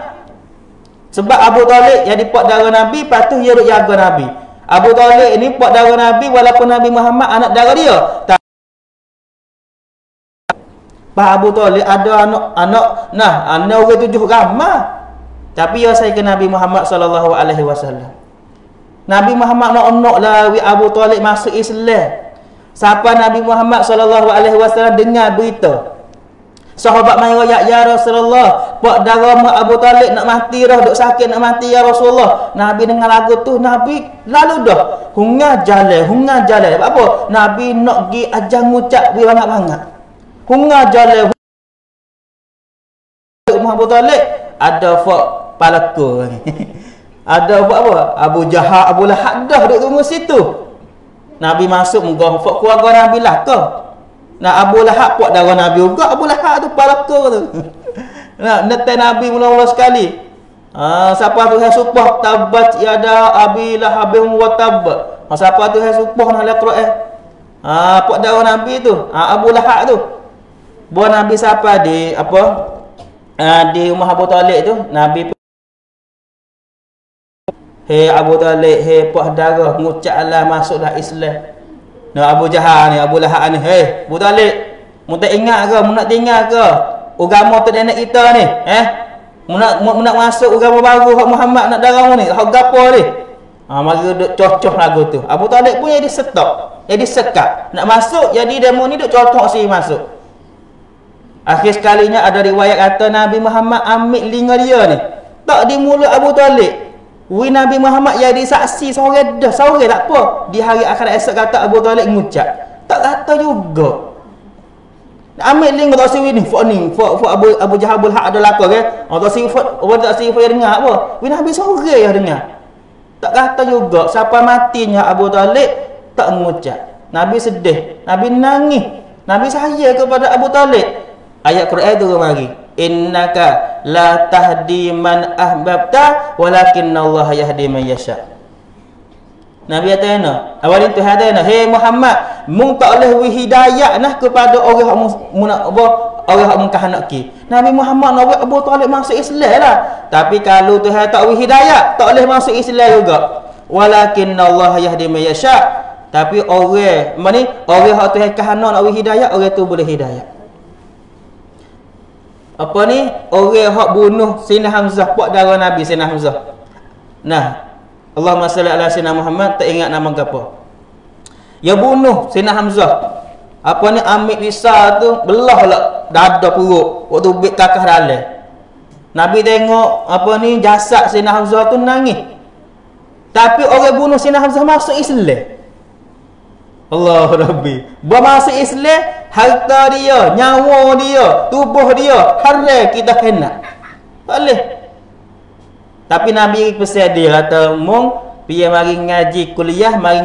Sebab Abu Talib jadi pak darah Nabi, patut dia duk jaga Nabi. Abu Talib ni pak darah Nabi walaupun Nabi Muhammad anak darah dia. Pak Abu Talib ada anak orang 7 ramah. Tapi ya saya ke Nabi Muhammad sallallahu alaihi wasallam. Nabi Muhammad nak lah Abu Talib masuk Islam. Siapa Nabi Muhammad sallallahu alaihi wasallam dengar berita, sahabat mai royak, "Ya Rasulullah, pak darah Abu Talib nak mati dah, duk sakit nak mati ya Rasulullah." Nabi dengar lagu tu, Nabi lalu dah hunga jalan. Apa? Nabi nak gi ajar ngucap bi bangat-bangat. Hunga jalan Abu Talib ada fak palaka ni. Ada buat apa? Abu Jahal, Abu Lahab dah duduk tunggu situ. Nabi masuk menggah fak keluarga Nabi lah ke. Nah, Abu Lahab puak darah Nabi juga. Abu Lahab tu palaka tu. Nah, netai Nabi mula-mula sekali. Siapa tu yang supah tabat yada Abi Lahab wa tab. Siapa tu yang supah nak lihat Quran. Puak darah Nabi tu, Abu Lahab tu. Buat Nabi siapa di apa? Di rumah Abu Talib tu, Nabi, "Hei Abu Talib, hei puak darah, ngucaplah masuklah Islam." Nah, Abu Jahal ni, Abu Lahab ni, "Hei Abu Talib, mu tak ingat ke, mu nak tinggal ke agama tu nenek kita ni? Mu nak masuk agama baru hak Muhammad nak darah ni, hak gapo ni?" Mari duk cocoh lagu tu. Abu Talib pun jadi stop, jadi sekat. Nak masuk, jadi demo ni duk cocoh si masuk. Akhir sekalinya ada riwayat kata Nabi Muhammad ambil linga dia ni. Tak di mulut Abu Talib. Nabi Muhammad jadi saksi seorang dah, seorang tak apa. Di hari akhirat esok kata Abu Talib ngucap. Tak kata juga. Ambil link tak siwi ni, fak Abu Jahal Abu Lahab ada lakar ke? Tak siwi tak siwi dia dengar apa? Nabi seorang yang dengar. Tak kata juga. Siapa matinya Abu Talib tak mengucap. Nabi sedih, Nabi nangis. Nabi sayang kepada Abu Talib. Ayat Quran tu mari. Innaka la tahdi man ahbabta walakinna Allah yahdi man yasha. Nabi kata awalin tu hadana, "Hei Muhammad, mung tak boleh wi hidayah nah kepada orang hak orang hak mengkahanak ki." Nabi Muhammad nak Abu Talib masuk Islam lah. Tapi kalau Tuhan tak wi hidayah, tak boleh masuk Islam juga. Walakinna Allah yahdi man yasha. Tapi orang hak Tuhan kahanak nak wi hidayah, orang tu boleh hidayah. Apa ni? Orang hak bunuh Sayyidina Hamzah, puak darah Nabi Sayyidina Hamzah. Nah, Allahumma salli ala Sayyidina Muhammad, tak ingat nama apa. Ya bunuh Sayyidina Hamzah. Apa ni, ambil pisau tu belah lah dada perut waktu bit kakah dalam. Nabi tengok apa ni jasad Sayyidina Hamzah tu nangis. Tapi orang bunuh Sayyidina Hamzah masuk Islam. Allah Rabbi. Buat masuk Islam, harta dia, nyawa dia, tubuh dia haram kita kena. Tak boleh. Tapi Nabi pesan dia kata, "Mung piye mari ngaji kuliah, mari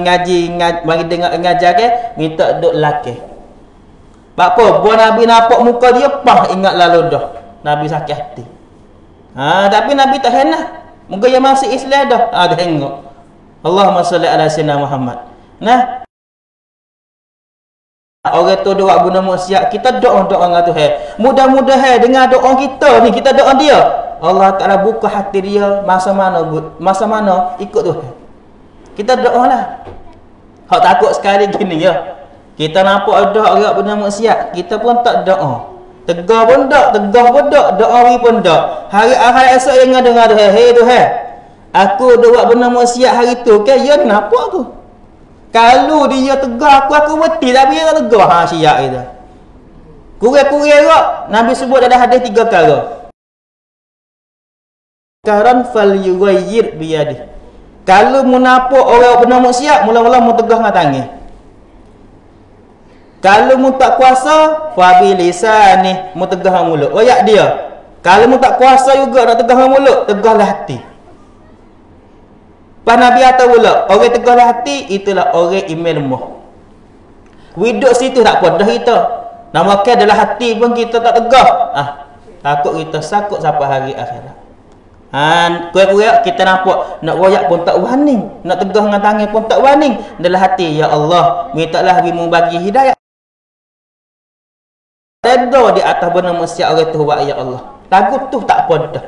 dengar ngajar ke, minta duk laki." Apa? Buat Nabi nampak muka dia pah ingat lalu dah. Nabi sakit hati. Tapi Nabi tak kena. Muka dia masuk Islam dah. Tengok. Allahumma salli ala sayyidina Muhammad. Nah, Orang tu doa guna maksiat, kita doa dengan Tuhan. Mudah-mudahan dengan doa kita ni, kita doa dia, Allah Taala buka hati dia masa mana ikut Tuhan. Kita doalah. Hak takut sekali gini ya. Kita nampak ada orang guna maksiat, kita pun tak doa. Tegar pun tak, doa pun tak. Hari akhir esok yang dengar Tuhan, hei Tuhan, aku doa guna maksiat hari tu, kan ya nampak tu. Kalau dia tegar aku mati, tapi dia tak tegar. Syiak kita. Kurang-kurang kok. Nabi sebut ada hadis 3 perkara. Karan fal yughayyir biyadi. Kalau menapuk orang benar maksiat, mula-mula mu tegar dengan tangan. Kalau mu tak kuasa, fa bi lisani, mu tegar dengan mulut. Royak dia. Kalau mu tak kuasa juga nak tegar dengan mulut, tegarlah hati. Pas Nabi kata pula, orang tegarlah hati, itulah orang iman lemah. Hidup situ tak apa dah kita. Nama ke adalah hati pun kita tak tegar. Takut kita sakut sampai hari akhirat. Kurang-kurang kita nampak nak royak pun tak berani, nak tegar dengan tangan pun tak berani. Dalam hati, ya Allah, mintalah bimu bagi hidayah. Redha di atas benar maksiat orang tu buat, ya Allah. Takut tu tak apa dah.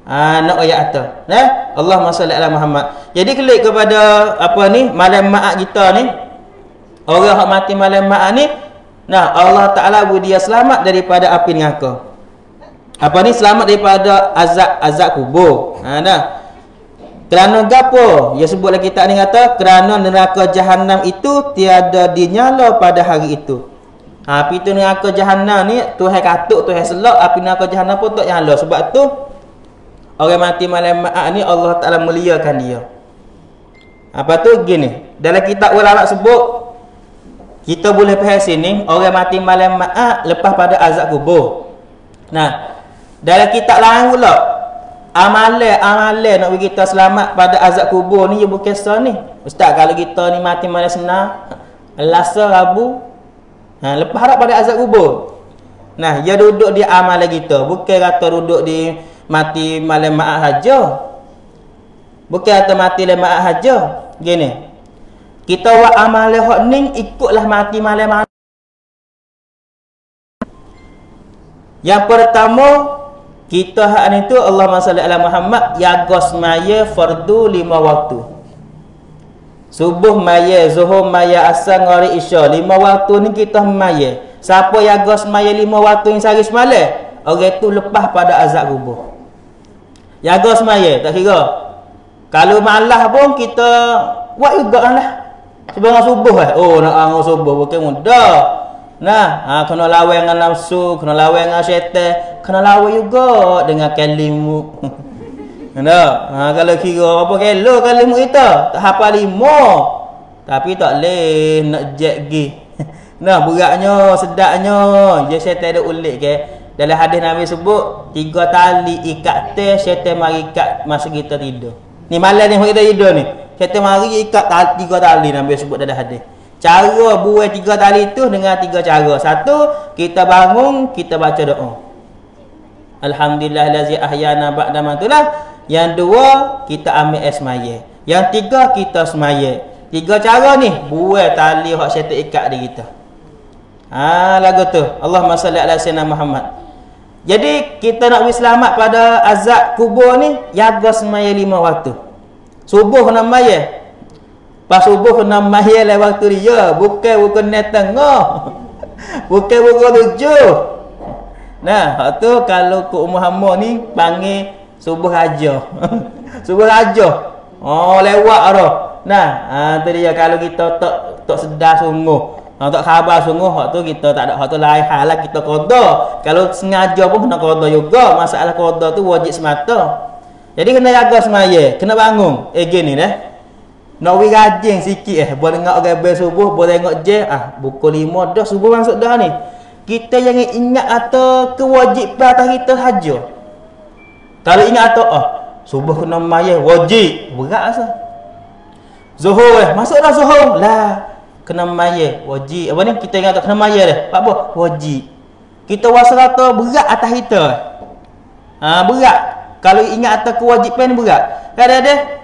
Nak ayat tu. Allahumma salli ala Muhammad. Jadi klik kepada apa ni, malam maaf kita ni. Orang hak mati malam maaf ni, nah Allah Taala beri dia selamat daripada api neraka. Apa ni, selamat daripada azab kubur. Nah. Kerana gapo? Ya sebutlah kita ni kata, kerana neraka jahanam itu tiada dinyala pada hari itu. Api tu neraka jahanam ni Tuhan katuk, Tuhan selak, api neraka jahanam pun tak nyala. Sebab tu orang mati malam maaf ni Allah Taala muliakan dia. Apa tu gini, dalam kitab ulama sebut kita boleh faham sini orang mati malam maaf lepas pada azab kubur. Nah, dalam kitab lain pula amalan nak bagi kita selamat pada azab kubur ni, dia bukan sah ni. Ustaz, kalau kita ni mati malam senang, Selasa, Rabu, lepas harap pada azab kubur. Nah, dia duduk di amalan kita, bukan kata duduk di mati malam maaf saja. Bukan kata mati malam maaf saja. Gini, kita buat amalan hak ni ikutlah mati malam maaf. Yang pertama, kita hak ni tu Allahumma salli ala Muhammad, jaga semaya fardu 5 waktu. Subuh maya, zuhur maya, asar, maghrib, isya. 5 waktu ni kita maya. Siapa jaga semaya 5 waktu yang sehari semalam, orang tu lepas pada azab kubur. Jaga semaya, tak kira. Kalau malah pun kita buat juga lah. Sebelum subuh nak anggur subuh bukan mudah. Nah, kena lawan dengan nafsu, kena lawan dengan syaitan, kena lawan juga dengan kalimu. Kalau kira apa kilo kalimu kita, tak hafal 5. Tapi tak leh nak jet gi. Beratnya, sedaknya, je syaitan ada ulik ke. Dalam hadis Nabi sebut 3 tali ikat teh, syaitan mari ikat masa kita tidur. Ni malam ni kita tidur ni, syaitan mari ikat 3 tali Nabi sebut dalam hadis. Cara buat 3 tali tu dengan 3 cara. Satu, kita bangun, kita baca doa. Alhamdulillahillazi ahyana ba'da ma tulah. Yang 2, kita ambil air semaya. Yang 3, kita semaya. 3 cara ni buat tali hak syaitan ikat di kita. Lagu tu. Allahumma salli ala sayyidina Muhammad. Jadi kita nak selamat pada azab kubur ni, jaga semaya 5 waktu. Subuh kena maya. Pas subuh kena maya lah waktu dia, bukan net tengah. Bukan pukul 7. Nah, hak tu kalau ke Muhammad ni panggil subuh raja. Subuh raja. Lewat dah. Nah, tu dia kalau kita tak sedar sungguh. Tak khabar sungguh, hak tu kita tak ada, hak tu lain hal lah, kita qada. Kalau sengaja pun kena qada juga. Masalah qada tu wajib semata. Jadi kena jaga semaya, kena bangun. Gini dah. Nak we rajin sikit boleh tengok orang subuh, boleh tengok je pukul 5 dah subuh masuk dah ni. Kita jangan ingat atau kewajipan atas kita saja. Kalau ingat atau subuh kena maya wajib, berat asal. Zuhur masuk dah zuhur lah, kena maya wajib. Apa ni kita ingat kena maya dah. Apa? Wajib. Kita rasa kata berat atas kita. Berat. Kalau ingat atas kewajipan berat. Kadang-kadang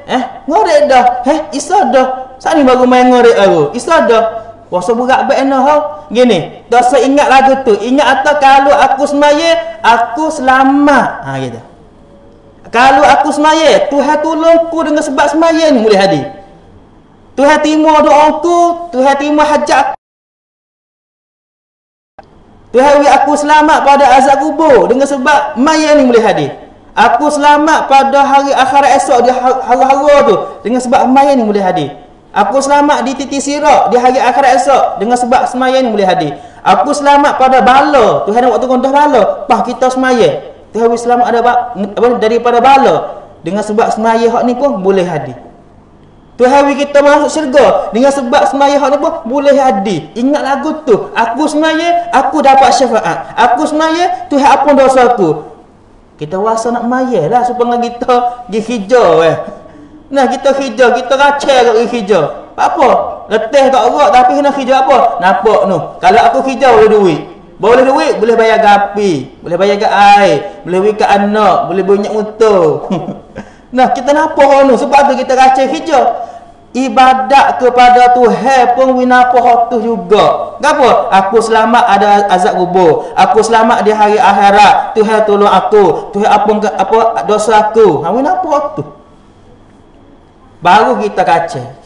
ngorek dah. Isa dah. Saat ni baru main ngorek aku. Isa dah. Puasa berat benar ha. Gini, dosa ingat lagu tu. Ingat atau kalau aku semaya, aku selamat. Ha gitu. Kalau aku semaya, Tuhan tolongku dengan sebab semaya ni boleh hadir. Tuhan terima doaku, Tuhan terima hajat. Tuhan beri aku selamat pada azab kubur dengan sebab maya ni boleh hadir. Aku selamat pada hari akhirat esok di hari-hari tu dengan sebab maya ni boleh hadir. Aku selamat di titik sirat di hari akhirat esok dengan sebab semaya ni boleh hadir. Aku selamat pada bala. Tuhan nak waktu kondah bala, pas kita semaya. Tuhan beri selamat ada daripada bala dengan sebab semaya hak ni pun boleh hadir. Tuhan beri kita masuk syurga dengan sebab semaya hak ni pun boleh hadir. Ingat lagu tu, aku semaya, aku dapat syafaat. Aku semaya, Tuhan ampun dosa aku. Kita rasa nak maya lah supaya kita pergi hijau Nah, kita hijau, kita racai kat hijau. Apa? Letih tak erat tapi kena hijau apa? Nampak tu. Kalau aku hijau boleh duit. Boleh duit, boleh bayar gapi, boleh bayar kat air, boleh beri kat anak, boleh banyak motor. Nah, kita nampak tu sebab tu kita racai hijau. Ibadat kepada Tuhan pun wina apa tu juga. Kenapa? Aku selamat ada azab kubur. Aku selamat di hari akhirat. Tuhan tolong aku. Tuhan apa dosa aku. Ha wina apa tu? Baru kita kacau.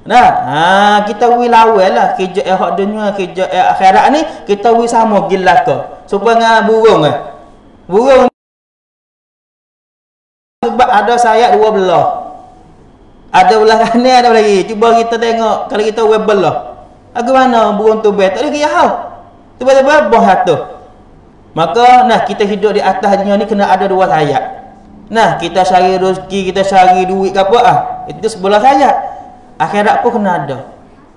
Nah, kita wi lawal lah kerja hak dunia, kerja akhirat ni kita wi sama gilaka. Supaya burung burung sebab ada sayap dua belah. Ada belah kanan, ada belah kiri. Cuba kita tengok kalau kita web belah. Aku mana burung tu tak ada kiyau. Tiba-tiba boh satu. Maka nah kita hidup di atas dunia ni kena ada dua sayap. Nah, kita cari rezeki, kita cari duit ke apa itu sebelah sayap. Akhirat pun kena ada.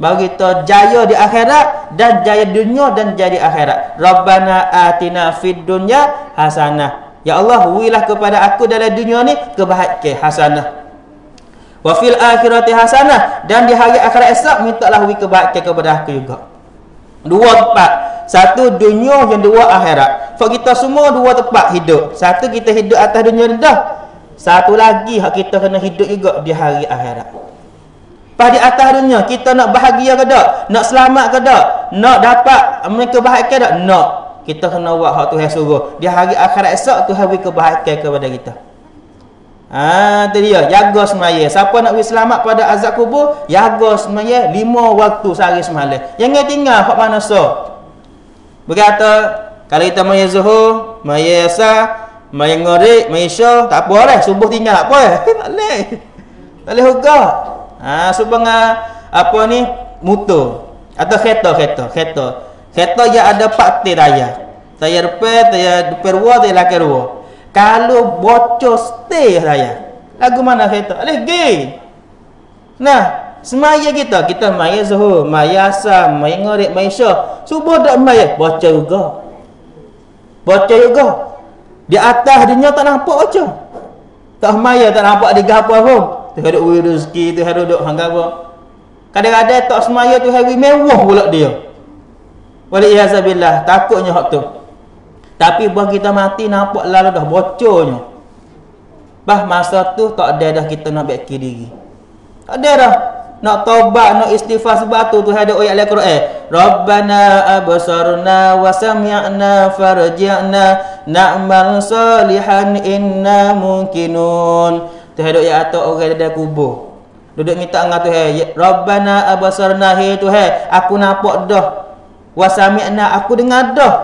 Baru kita jaya di akhirat dan jaya dunia dan jadi akhirat. Rabbana atina fid dunya hasanah. Ya Allah, berilah kepada aku dalam dunia ni kebahagiaan hasanah. Wa fil akhirati hasanah, dan di hari akhirat esok mintalah beri kebahagiaan kepada aku juga. Dua tempat. Satu dunia, yang dua akhirat. Sebab kita semua dua tempat hidup. Satu kita hidup atas dunia ni dah. Satu lagi hak kita kena hidup juga di hari akhirat. Pas di atas dunia kita nak bahagia ke tak? Nak selamat ke tak? Nak dapat mereka bahagia tak? Nak. Kita kena buat hak Tuhan suruh. Di hari akhirat esok Tuhan beri kebahagiaan kepada kita. Tu dia, jaga semaya. Siapa nak beri selamat pada azab kubur, jaga semaya 5 waktu sehari semalam. Jangan tinggal hak mana so. Berkata kalau kita maya zuhur, maya asar, maya maghrib, maya isya, tak apa dah, subuh tinggal tak apa. Tak boleh. Tak boleh juga. Supaya apa ni motor atau kereta. Kereta yang ada 4 tiang raya. Tayar depan, tayar depan dua, tayar belakang dua. Kalau bocor stay saya. Lagu mana kereta? Lagi. Nah, semaya kita maya zuhur, maya asar, maya maghrib, maya isya. Subuh dak maya, bocor juga. Bocor juga. Di atas dunia tak nampak bocor. Tak maya tak nampak di gapo pun. Tu ada rezeki, tu ada duk hang gapo. Kadang-kadang tak semaya tu hari mewah pula dia. Waliyazabillah, takutnya hak tu. Tapi buat kita mati nampak lalu dah bocornya. Bah masa tu tak ada dah kita nak baiki diri. Tak ada dah. Nak taubat, nak istighfar sebab tu Tuhan ada ayat Al-Quran. Rabbana absarna wa sami'na farji'na na'mal salihan inna mungkinun. Tuhan ada ayat atau orang ada kubur. Duduk minta dengan Tuhan, Rabbana absarna, hai Tuhan, aku nampak dah. Wa sami'na, aku dengar dah.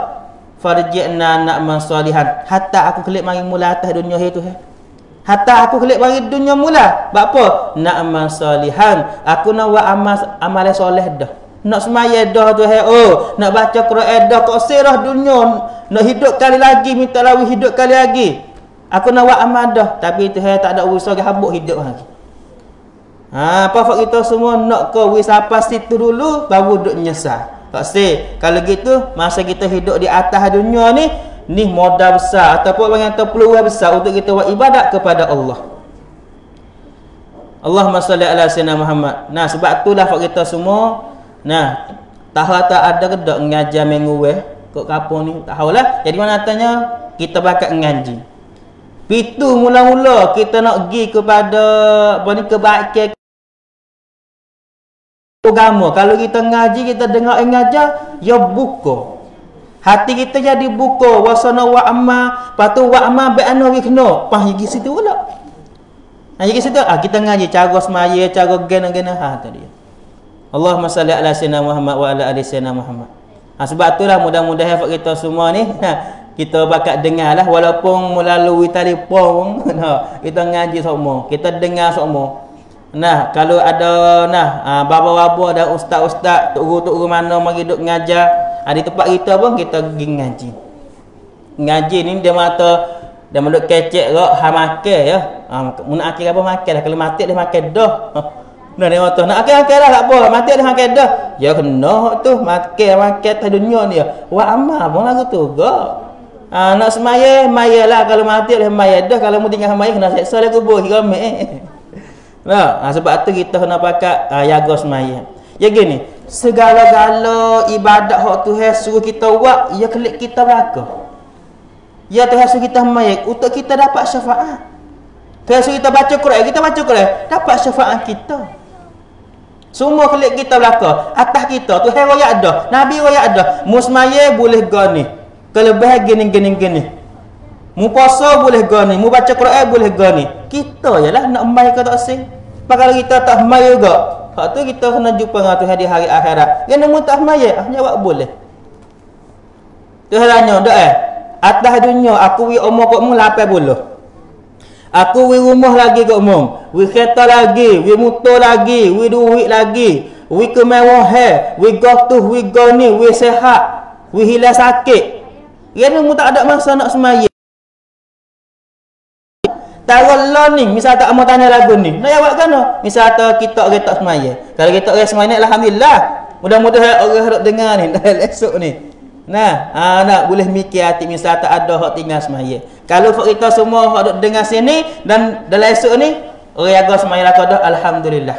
Farji'na na'mal salihan, hatta aku kelip mari mula atas dunia hai Tuhan. Hatta aku kelip mari dunia mula. Sebab apa? Na'mal salihan, aku nak buat amal soleh dah. Nak semaya dah Tuhan. Oh, nak baca Quran dah, kok serah dunia. Nak hidup kali lagi, minta lawi hidup kali lagi. Aku nak buat amal dah, tapi Tuhan tak ada usaha habuk hidup lagi. Apa kita semua nak ke wisapa situ dulu baru duk nyesal. Tak say, kalau gitu masa kita hidup di atas dunia ni modal besar ataupun orang yang peluang besar untuk kita buat ibadat kepada Allah. Allahumma salli ala sayyidina Muhammad. Nah, sebab itulah kita semua tahu tak ada ke dak ngajar minggu kok kampung ni tak tahulah. Jadi mana tanya kita bakat ngaji. Pitu mula-mula kita nak pergi kepada apa ni kebahagiaan agama. Kalau kita ngaji, kita dengar ngajar, ya buka. Hati kita jadi buka. Wasana wa amma, patu wa amma ba'ana wikno. Pah gigi situ pula. Gigi situ kita ngaji cara semaya, cara gena-gena tadi. Allahumma salli ala sayyidina Muhammad wa ala ali sayyidina Muhammad. Sebab itulah mudah-mudahan kita semua ni kita bakat dengarlah walaupun melalui telefon. Kita ngaji semua, kita dengar semua. Nah, kalau ada bapa-bapa dan ustaz-ustaz, tok-guru mana mari duk ngajar, di tempat kita pun kita pergi ngaji. Ngaji ni dia mata dia duk kecek gak makan ya. Mun akhir apa makan dah, kalau mati dia makan dah. Nah dia kata nak makan dah tak apa, mati dah makan dah. Ya kena tu makan tak dunia ni. Wa amal pun lagu tu gak. Nak semaya mayalah, kalau mati dah maya dah, kalau mu tinggal maya kena seksa lah kubur hiramik. Nah, sebab tu kita kena pakat jaga semaya. Ya gini, segala-gala ibadat hak Tuhan suruh kita buat, ya kelik kita belaka. Ya Tuhan suruh kita semaya untuk kita dapat syafaat. Tuhan suruh kita baca Quran, kita baca Quran, dapat syafaat kita. Semua kelik kita belaka. Atas kita Tuhan royak dah, Nabi royak dah. Musmaya boleh gani. Kelebihan gini. Mu puasa boleh gani, mu baca Quran boleh gani. Kita yalah nak mai ke tak sing. Kalau kita tak mai juga, hak tu kita kena jumpa dengan Tuhan di hari akhirat. Yang mu tak mai, jawab boleh. Tuhan tanya, dak atas dunia aku wi umur kok mu 80. Aku wi rumah lagi kok mu. Wi kereta lagi, wi motor lagi, wi duit lagi, wi kemewahan, wi gotuh, wi gani, wi sehat, wi hilang sakit. Yang mu tak ada masa nak semaya. Taruhlah ni, misal tak mau tanya lagu ni, nak jawab kan? Misal kita orang tak semaya. Kalau kita orang semaya, alhamdulillah. Mudah-mudahan orang harap dengar ni dalam esok ni. Nak boleh mikir hati misal tak ada hak tinggal semaya. Kalau kita semua hak dengar sini dan dalam esok ni orang jaga semaya lah dah, alhamdulillah.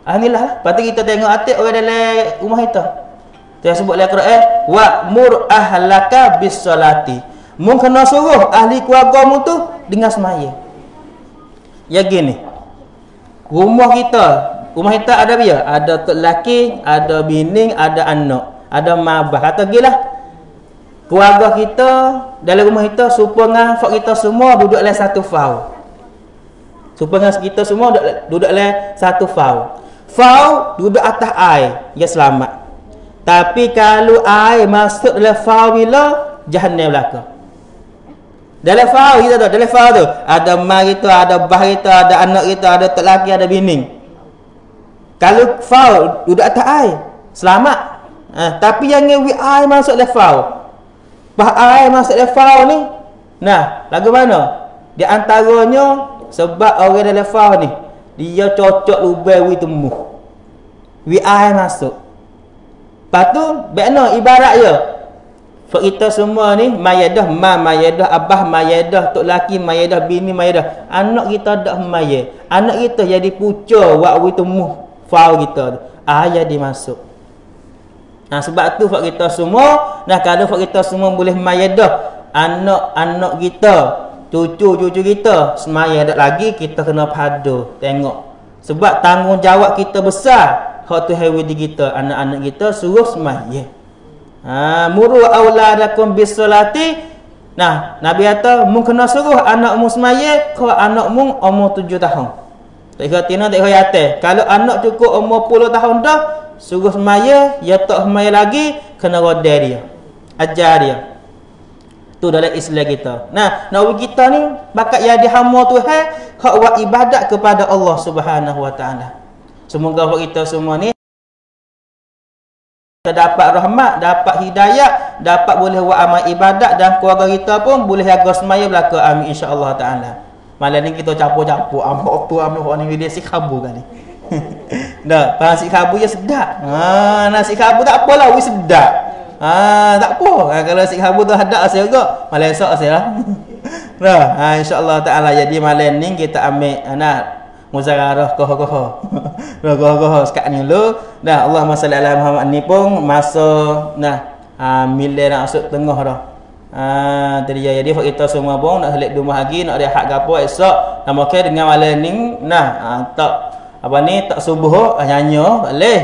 Alhamdulillah. Lepas tu kita tengok hati orang dalam rumah kita. Dia sebut dalam Quran, wa'mur ahlaka bis salati. Mu kena suruh ahli keluarga mu tu dengan semaya. Ya gini. Rumah kita ada dia, ada tok lelaki, ada bini, ada anak, ada mabah atau gilah. Keluarga kita dalam rumah kita supaya fak kita semua duduk dalam satu fau. Supaya kita semua duduk dalam satu fau. Fau duduk atas air, ya selamat. Tapi kalau air masuk dalam fau bila jahannam belaka. Dalam fau kita tu, dalam fau tu ada mak kita, ada bah kita, ada anak kita, ada tok laki, ada bini. Kalau fau duduk atas air, selamat. Tapi jangan air masuk dalam fau. Bah air masuk dalam fau ni. Nah, lagu mana? Di antaranya sebab orang dalam fau ni dia cocok lubang wi temu. Wi air masuk. Lepas tu, bakna ibarat je. Kita semua ni mayadah, mayadah, abah mayadah, tok laki mayadah, bini mayadah. Anak kita dak maya. Anak kita jadi puca wak wi temu fau kita tu. Ayah dimasuk. Sebab tu fak kita semua, kalau fak kita semua boleh mayadah anak-anak kita, cucu-cucu kita semaya dak lagi, kita kena padu tengok. Sebab tanggungjawab kita besar. Hak tu hawi di kita, anak-anak kita suruh semaya. Muru auladakum bisolati. Nabi kata mu kena suruh anakmu semaya kalau anakmu umur 7 tahun. Tak kira tina tak kira yate. Kalau anak cukup umur 10 tahun dah suruh semaya, ya tak semaya lagi kena rodai dia. Ajar dia. Tu dalam Islam kita. Nabi kita ni bakat jadi hamba Tuhan, hak buat ibadat kepada Allah Subhanahu Wa Taala. Semoga kita semua ni kita dapat rahmat, dapat hidayah, dapat boleh buat amal ibadat dan keluarga kita pun boleh jaga semaya belaka. Amin insya-Allah taala. Malam ni kita capur-capur amak tu amak orang ni dia si khabu kan ni. Dah, nasi khabu ya sedap. Nasi khabu tak apalah, wis sedap. Tak apa. Kalau nasi khabu tu ada saya juga. Malam esok saya lah. Dah, insya-Allah taala. Jadi malam ni kita ambil muzakarah koh-koh. Koh-koh sekat ni dulu. Dah Allahumma salli ala Muhammad ni pun masa milih nak masuk tengah dah. Tadi jadi kita semua pun nak selek rumah lagi, nak rehat gapo esok. Nama ke dengan malam ni tak apa ni tak subuh nyanyi tak boleh.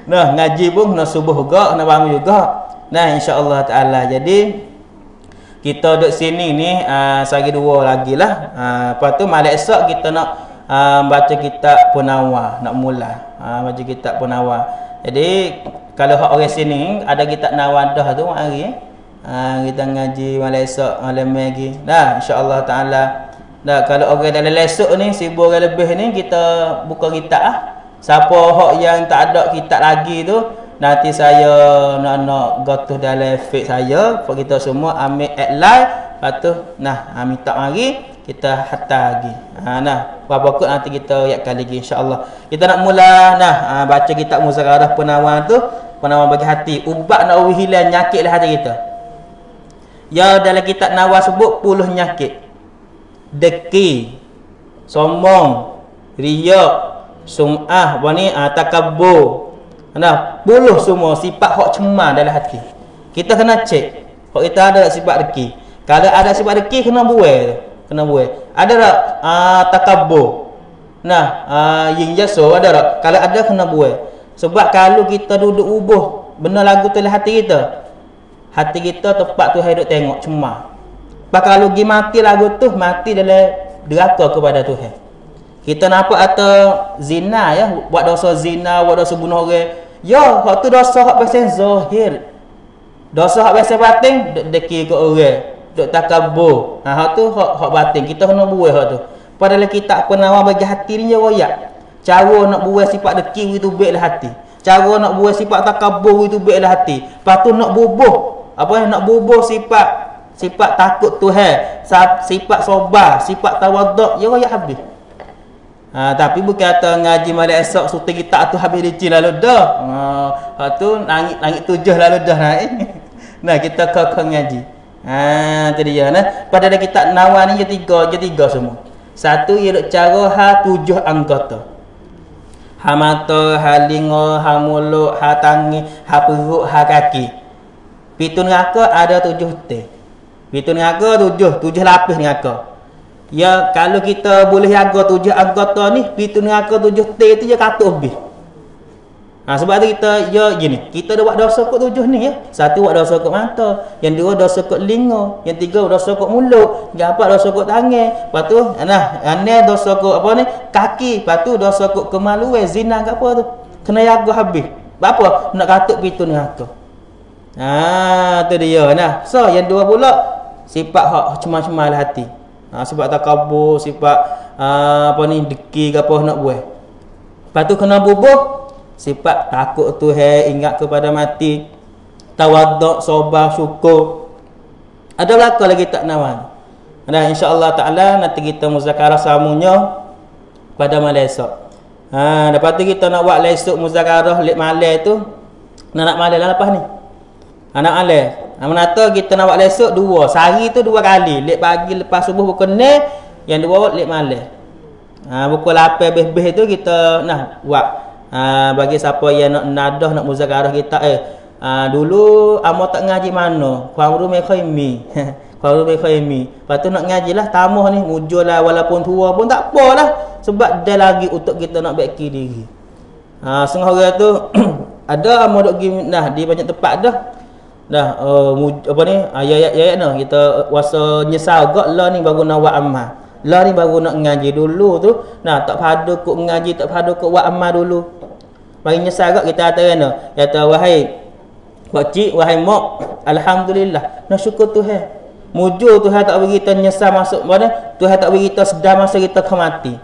Nah, ngaji pun kena subuh juga, kena bangun juga. Nah, insya-Allah taala. Jadi kita duduk sini ni sehari dua lagi lah. Lepas tu malam esok kita nak baca kitab Punawar, nak mula baca kitab Punawar. Jadi kalau hak orang sini ada kitab Nawadah tu hari kita ngaji malam esok malam lagi. Dah insya-Allah taala. Dah kalau orang dalam esok ni sibuk orang lebih ni kita buka kitab ah. Siapa hak yang tak ada kitab lagi tu nanti saya nak gotuh dalam feed saya, kita semua ambil add live, lepas tu minta mari kita hantar lagi. Nah, berapa kot nanti kita ayatkan lagi insya-Allah. Kita nak mula baca kitab Muzakarah Penawar tu, penawar bagi hati, ubat nak hilang nyakit lah hati kita. Ya dalam kitab Nawar sebut 10 nyakit. Deki, sombong, riak, sum'ah, takabbur. Puluh semua sifat hak cemar dalam hati. Kita kena cek. Hak kita ada sifat deki. Kalau ada sifat deki kena buai. Kena buai. Ada tak takabbur? Yang jaso ada tak? Kalau ada kena buai. Sebab kalau kita duduk ubuh benar lagu tu dalam hati kita. Hati kita tempat tu hidup tengok cemar. Kalau pergi mati lagu tu mati dalam deraka kepada Tuhan. Kita nampak atau zina ya, buat dosa zina, buat dosa bunuh orang. Ya, hak tu dosa hak pasal zahir. Dosa hak pasal batin deki ke orang, duk takabur. Hak tu hak batin. Kita kena buai hak tu. Padahal kitab Penawar bagi hati ni royak. Cara nak buai sifat deki itu baiklah hati. Cara nak buai sifat takabur itu baiklah hati. Lepas tu nak bubuh nak bubuh sifat takut Tuhan, sifat sabar, sifat tawaduk, ya royak habis. Tapi bukan kata ngaji malam esok suti kita tu habis licin lalu dah. Tu langit 7 lalu dah naik. Kita ke ngaji. Tu dia pada kitab Nawar ni je tiga semua. Satu ialah cara 7 anggota. Mata, linga, mulut, tangan, perut, kaki. Pintu neraka ada 7 teh. Pintu neraka 7 lapis neraka. Ya kalau kita boleh jaga 7 anggota ni, pintu neraka 7 T tu je katuk habis. Sebab tu kita gini, kita dah buat dosa kot 7 ni ya. Satu buat dosa kot mata, yang dua dosa kot linga, yang tiga dosa kot mulut, yang empat dosa kot tangan. Lepas tu dosa kot kaki, lepas tu dosa kot kemaluan, zina ke apa tu. Kena jaga habis. Apa? Nak katuk pintu neraka. Tu dia So yang dua pula sifat hak cemar-cemar hati. Sebab takabur, sifat deki ke apa nak buat. Lepas tu kena bubuh sifat takut Tuhan, ingat kepada mati, tawaduk, sabar, syukur. Ada belaka lagi tak Nawar. Insya-Allah taala nanti kita muzakarah samunya pada malam esok. Lepas tu kita nak buat esok muzakarah lek malam tu. Nak malam lah lepas ni. Anak malam. Menata kita nak buat esok 2. Sehari tu 2 kali. Lek pagi lepas subuh pukul 6, yang 2 lek malam. Pukul 8 lebih tu kita nak buat. Bagi siapa yang nak nadah, nak muzakarah kita dulu amo tak ngaji mana. Khawru mai khaimi. Khawru mai khaimi. Lepas tu nak ngajilah tamah ni, mujurlah walaupun tua pun tak apalah. Sebab dia lagi untuk kita nak baiki diri. Setengah orang tu ada amo dok pergi di banyak tempat dah. Ayat-ayat kita wasa nyesal gak lah ni baru nak buat amal. Lah ni baru nak ngaji dulu tu. Tak pada kok ngaji, tak pada kok buat amal dulu. Bagi nyesal gak kita kata wahai pak cik, wahai mak, alhamdulillah, nak syukur Tuhan. Mujur Tuhan tak bagi kita nyesal masuk mana? Tuhan tak bagi kita sedar masa kita ke mati.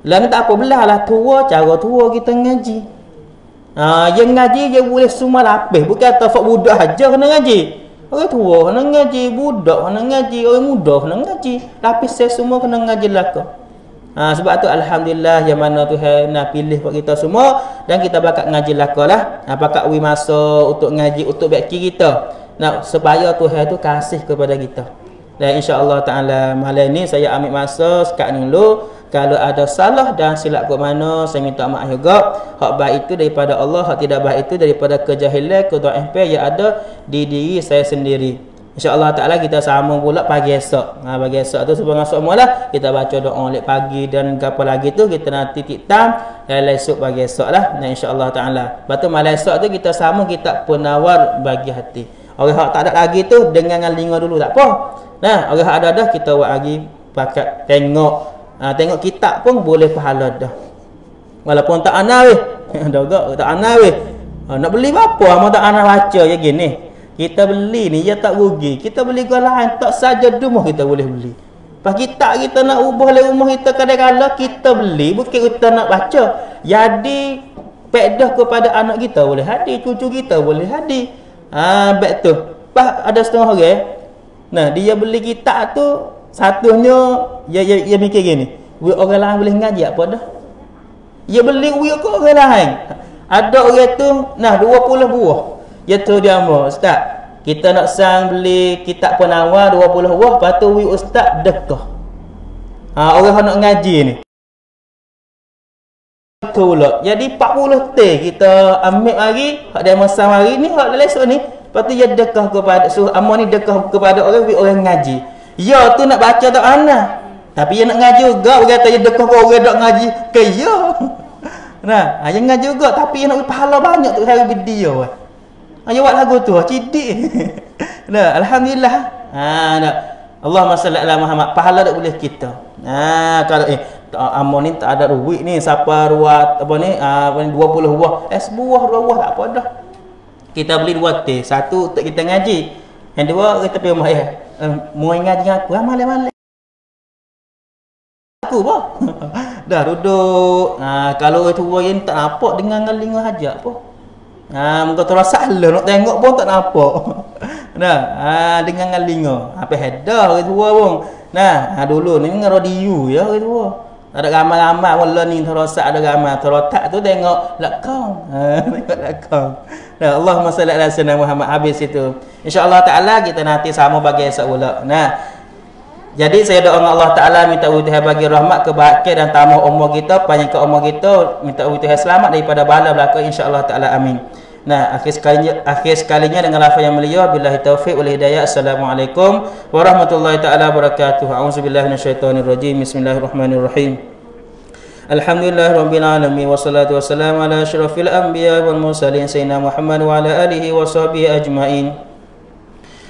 Lah ni tak apa belah lah tua, cara tua kita ngaji. Yang ngaji dia boleh semua lapis. Bukan kata fak budak aja kena ngaji. Orang tua kena ngaji, budak kena ngaji, orang muda kena ngaji. Lapis saya semua kena ngaji laka. Sebab tu alhamdulillah yang mana Tuhan nak pilih buat kita semua dan kita bakat ngaji laka lah. Bakat wi masa untuk ngaji untuk baki kita. Supaya Tuhan tu kasih kepada kita. Dan insya-Allah taala malam ni saya ambil masa sekat dulu. Kalau ada salah dan silap ke mana, saya minta maaf juga. Hak baik itu daripada Allah, hak tidak baik itu daripada kejahilan, kedhaifan yang ada di diri saya sendiri. InsyaAllah Ta'ala kita sambung pula pagi esok. Pagi esok tu sebelum masuk mula kita baca doa lek pagi dan apa lagi tu kita nanti tiktam dan esok pagi esok lah. Dan insyaAllah Ta'ala. Lepas tu malam esok tu kita sambung kitab Penawar Bagi Hati. Orang yang tak ada lagi tu dengan ngalingo dulu tak apa. Nah, orang yang ada dah kita buat lagi pakat tengok. Tengok kitab pun boleh pahala dah. Walaupun tak ana weh. Dah tak ana weh. Nak beli apa amal tak ana baca je gini. Kita beli ni, dia tak rugi. Kita beli golahan, tak saja rumah kita boleh beli. Pas kita nak ubah le rumah kita kadang-kadang kita beli, bukan kita nak baca. Jadi, pedah kepada anak kita boleh hadir, cucu kita boleh hadir. Baik tu. Pas ada setengah orang, nah dia beli kitab tu, satunya, dia mikir gini. Orang lain boleh ngaji apa dah? Dia beli ke orang lain. Ada orang tu, nah 20 buah. Ya tu dia mau ustaz. Kita nak sang beli kitab Penawar 20 buah, lepas tu ustaz dekah. Orang nak ngaji ni. Tolak. Jadi 40 teh kita ambil lagi, hak dia masa hari ni, hak lesok ni. Lepas tu dia dekah kepada amal ni dekah kepada orang ngaji. Ya tu nak baca tak ana. Tapi dia nak ngaji juga, orang kata dia dekah ke orang nak ngaji. Ke ya. Nah, dia ngaji juga tapi dia nak pahala banyak tu hari video. Ayo buat lagu tu, cidik. Nah, alhamdulillah. Nah. Allahumma salli ala Muhammad. Pahala tak boleh kita. Kalau amal ni tak ada duit ni, siapa ruat apa ni 20 buah. Sebuah 2 buah tak apa dah. Kita beli 2 teh, satu untuk kita ngaji. Yang dua kita pergi rumah mau ngaji dengan aku, malam-malam. Aku apa? Dah duduk. Kalau itu yang tak nampak dengan ngalingo hajat apa? Muka terasa salah nak tengok pun tak nampak. Nah, dengan ngalingo. Apa hedah orang tua pun. Nah, dulu ni dengan radio ya orang tua. Ada ramai-ramai wala ni terasa ada ramai terotak tu tengok lakang. Tengok lakang. Nah, Allahumma salli ala sayyidina Muhammad habis itu. Insya-Allah taala kita nanti sama bagi esok pula. Nah, jadi saya doa Allah Ta'ala minta Tuhan bagi rahmat, kebahagiaan dan tambah umur kita, panjangkan umur kita, minta Tuhan selamat daripada bala belaka insya-Allah Ta'ala amin. Nah, akhir sekalinya dengan lafaz yang mulia, billahi taufiq wal hidayah. Assalamualaikum warahmatullahi taala wabarakatuh. A'udzubillahi minasyaitonir rajim. Bismillahirrahmanirrahim. Alhamdulillahirabbil alamin wassalatu wassalamu ala asyrafil anbiya wal mursalin sayyidina Muhammad wa ala alihi washabihi ajmain.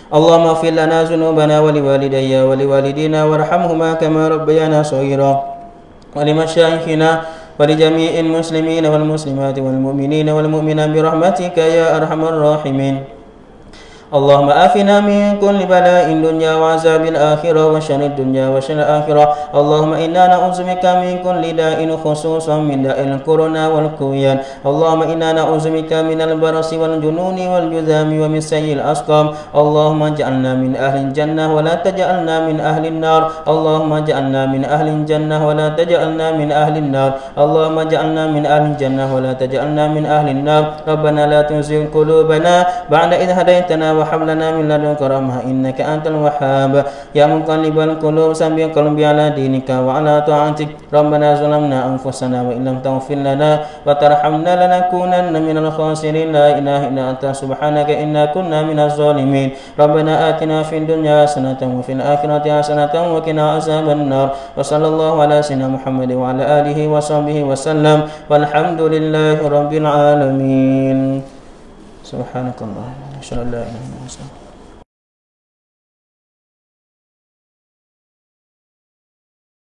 Allahumma ighfir lana dhunubana wa liwalidayya wa liwalidina warhamhuma kama rabbayana shaghira wa limasyayikhina wa lijami'il muslimina wal muslimati wal mu'minina wal mu'minat bi rahmatika ya arhamar rahimin. Allahumma afina min kulli bala'in dunya wa azabil akhirah wa syarrid dunya wa syarril akhirah. Allahumma inna na'udzubika min kulli da'in khususan min da'il corona wal kuyan. Allahumma inna na'udzubika minal barasi wal jununi wal judhami wa min sayyi'il asqam. Allahumma ij'alna min ahlil jannah wa la taj'alna min ahlin nar. Allahumma ij'alna min ahlil jannah wa la taj'alna min ahlin nar. Allahumma ij'alna min ahlil jannah wa la taj'alna min ahlin nar. Rabbana la tuzigh qulubana ba'da idh hadaytana wa hab lana min ladunka rahmah innaka antal wahhab ya muqallibal qulub sabbir qalbi ala dinika wa ala ta'atik. Rabbana zalamna anfusana wa illam taghfir lana wa tarhamna lanakunanna minal khasirin. La ilaha illa anta subhanaka inna kunna minaz zalimin. Rabbana atina fid dunya hasanatan wa fil akhirati hasanatan wa qina azaban nar. Wa sallallahu ala sayyidina Muhammad wa ala alihi wa sahbihi wa sallam walhamdulillahi rabbil alamin. Subhanakallah. Insyaallah.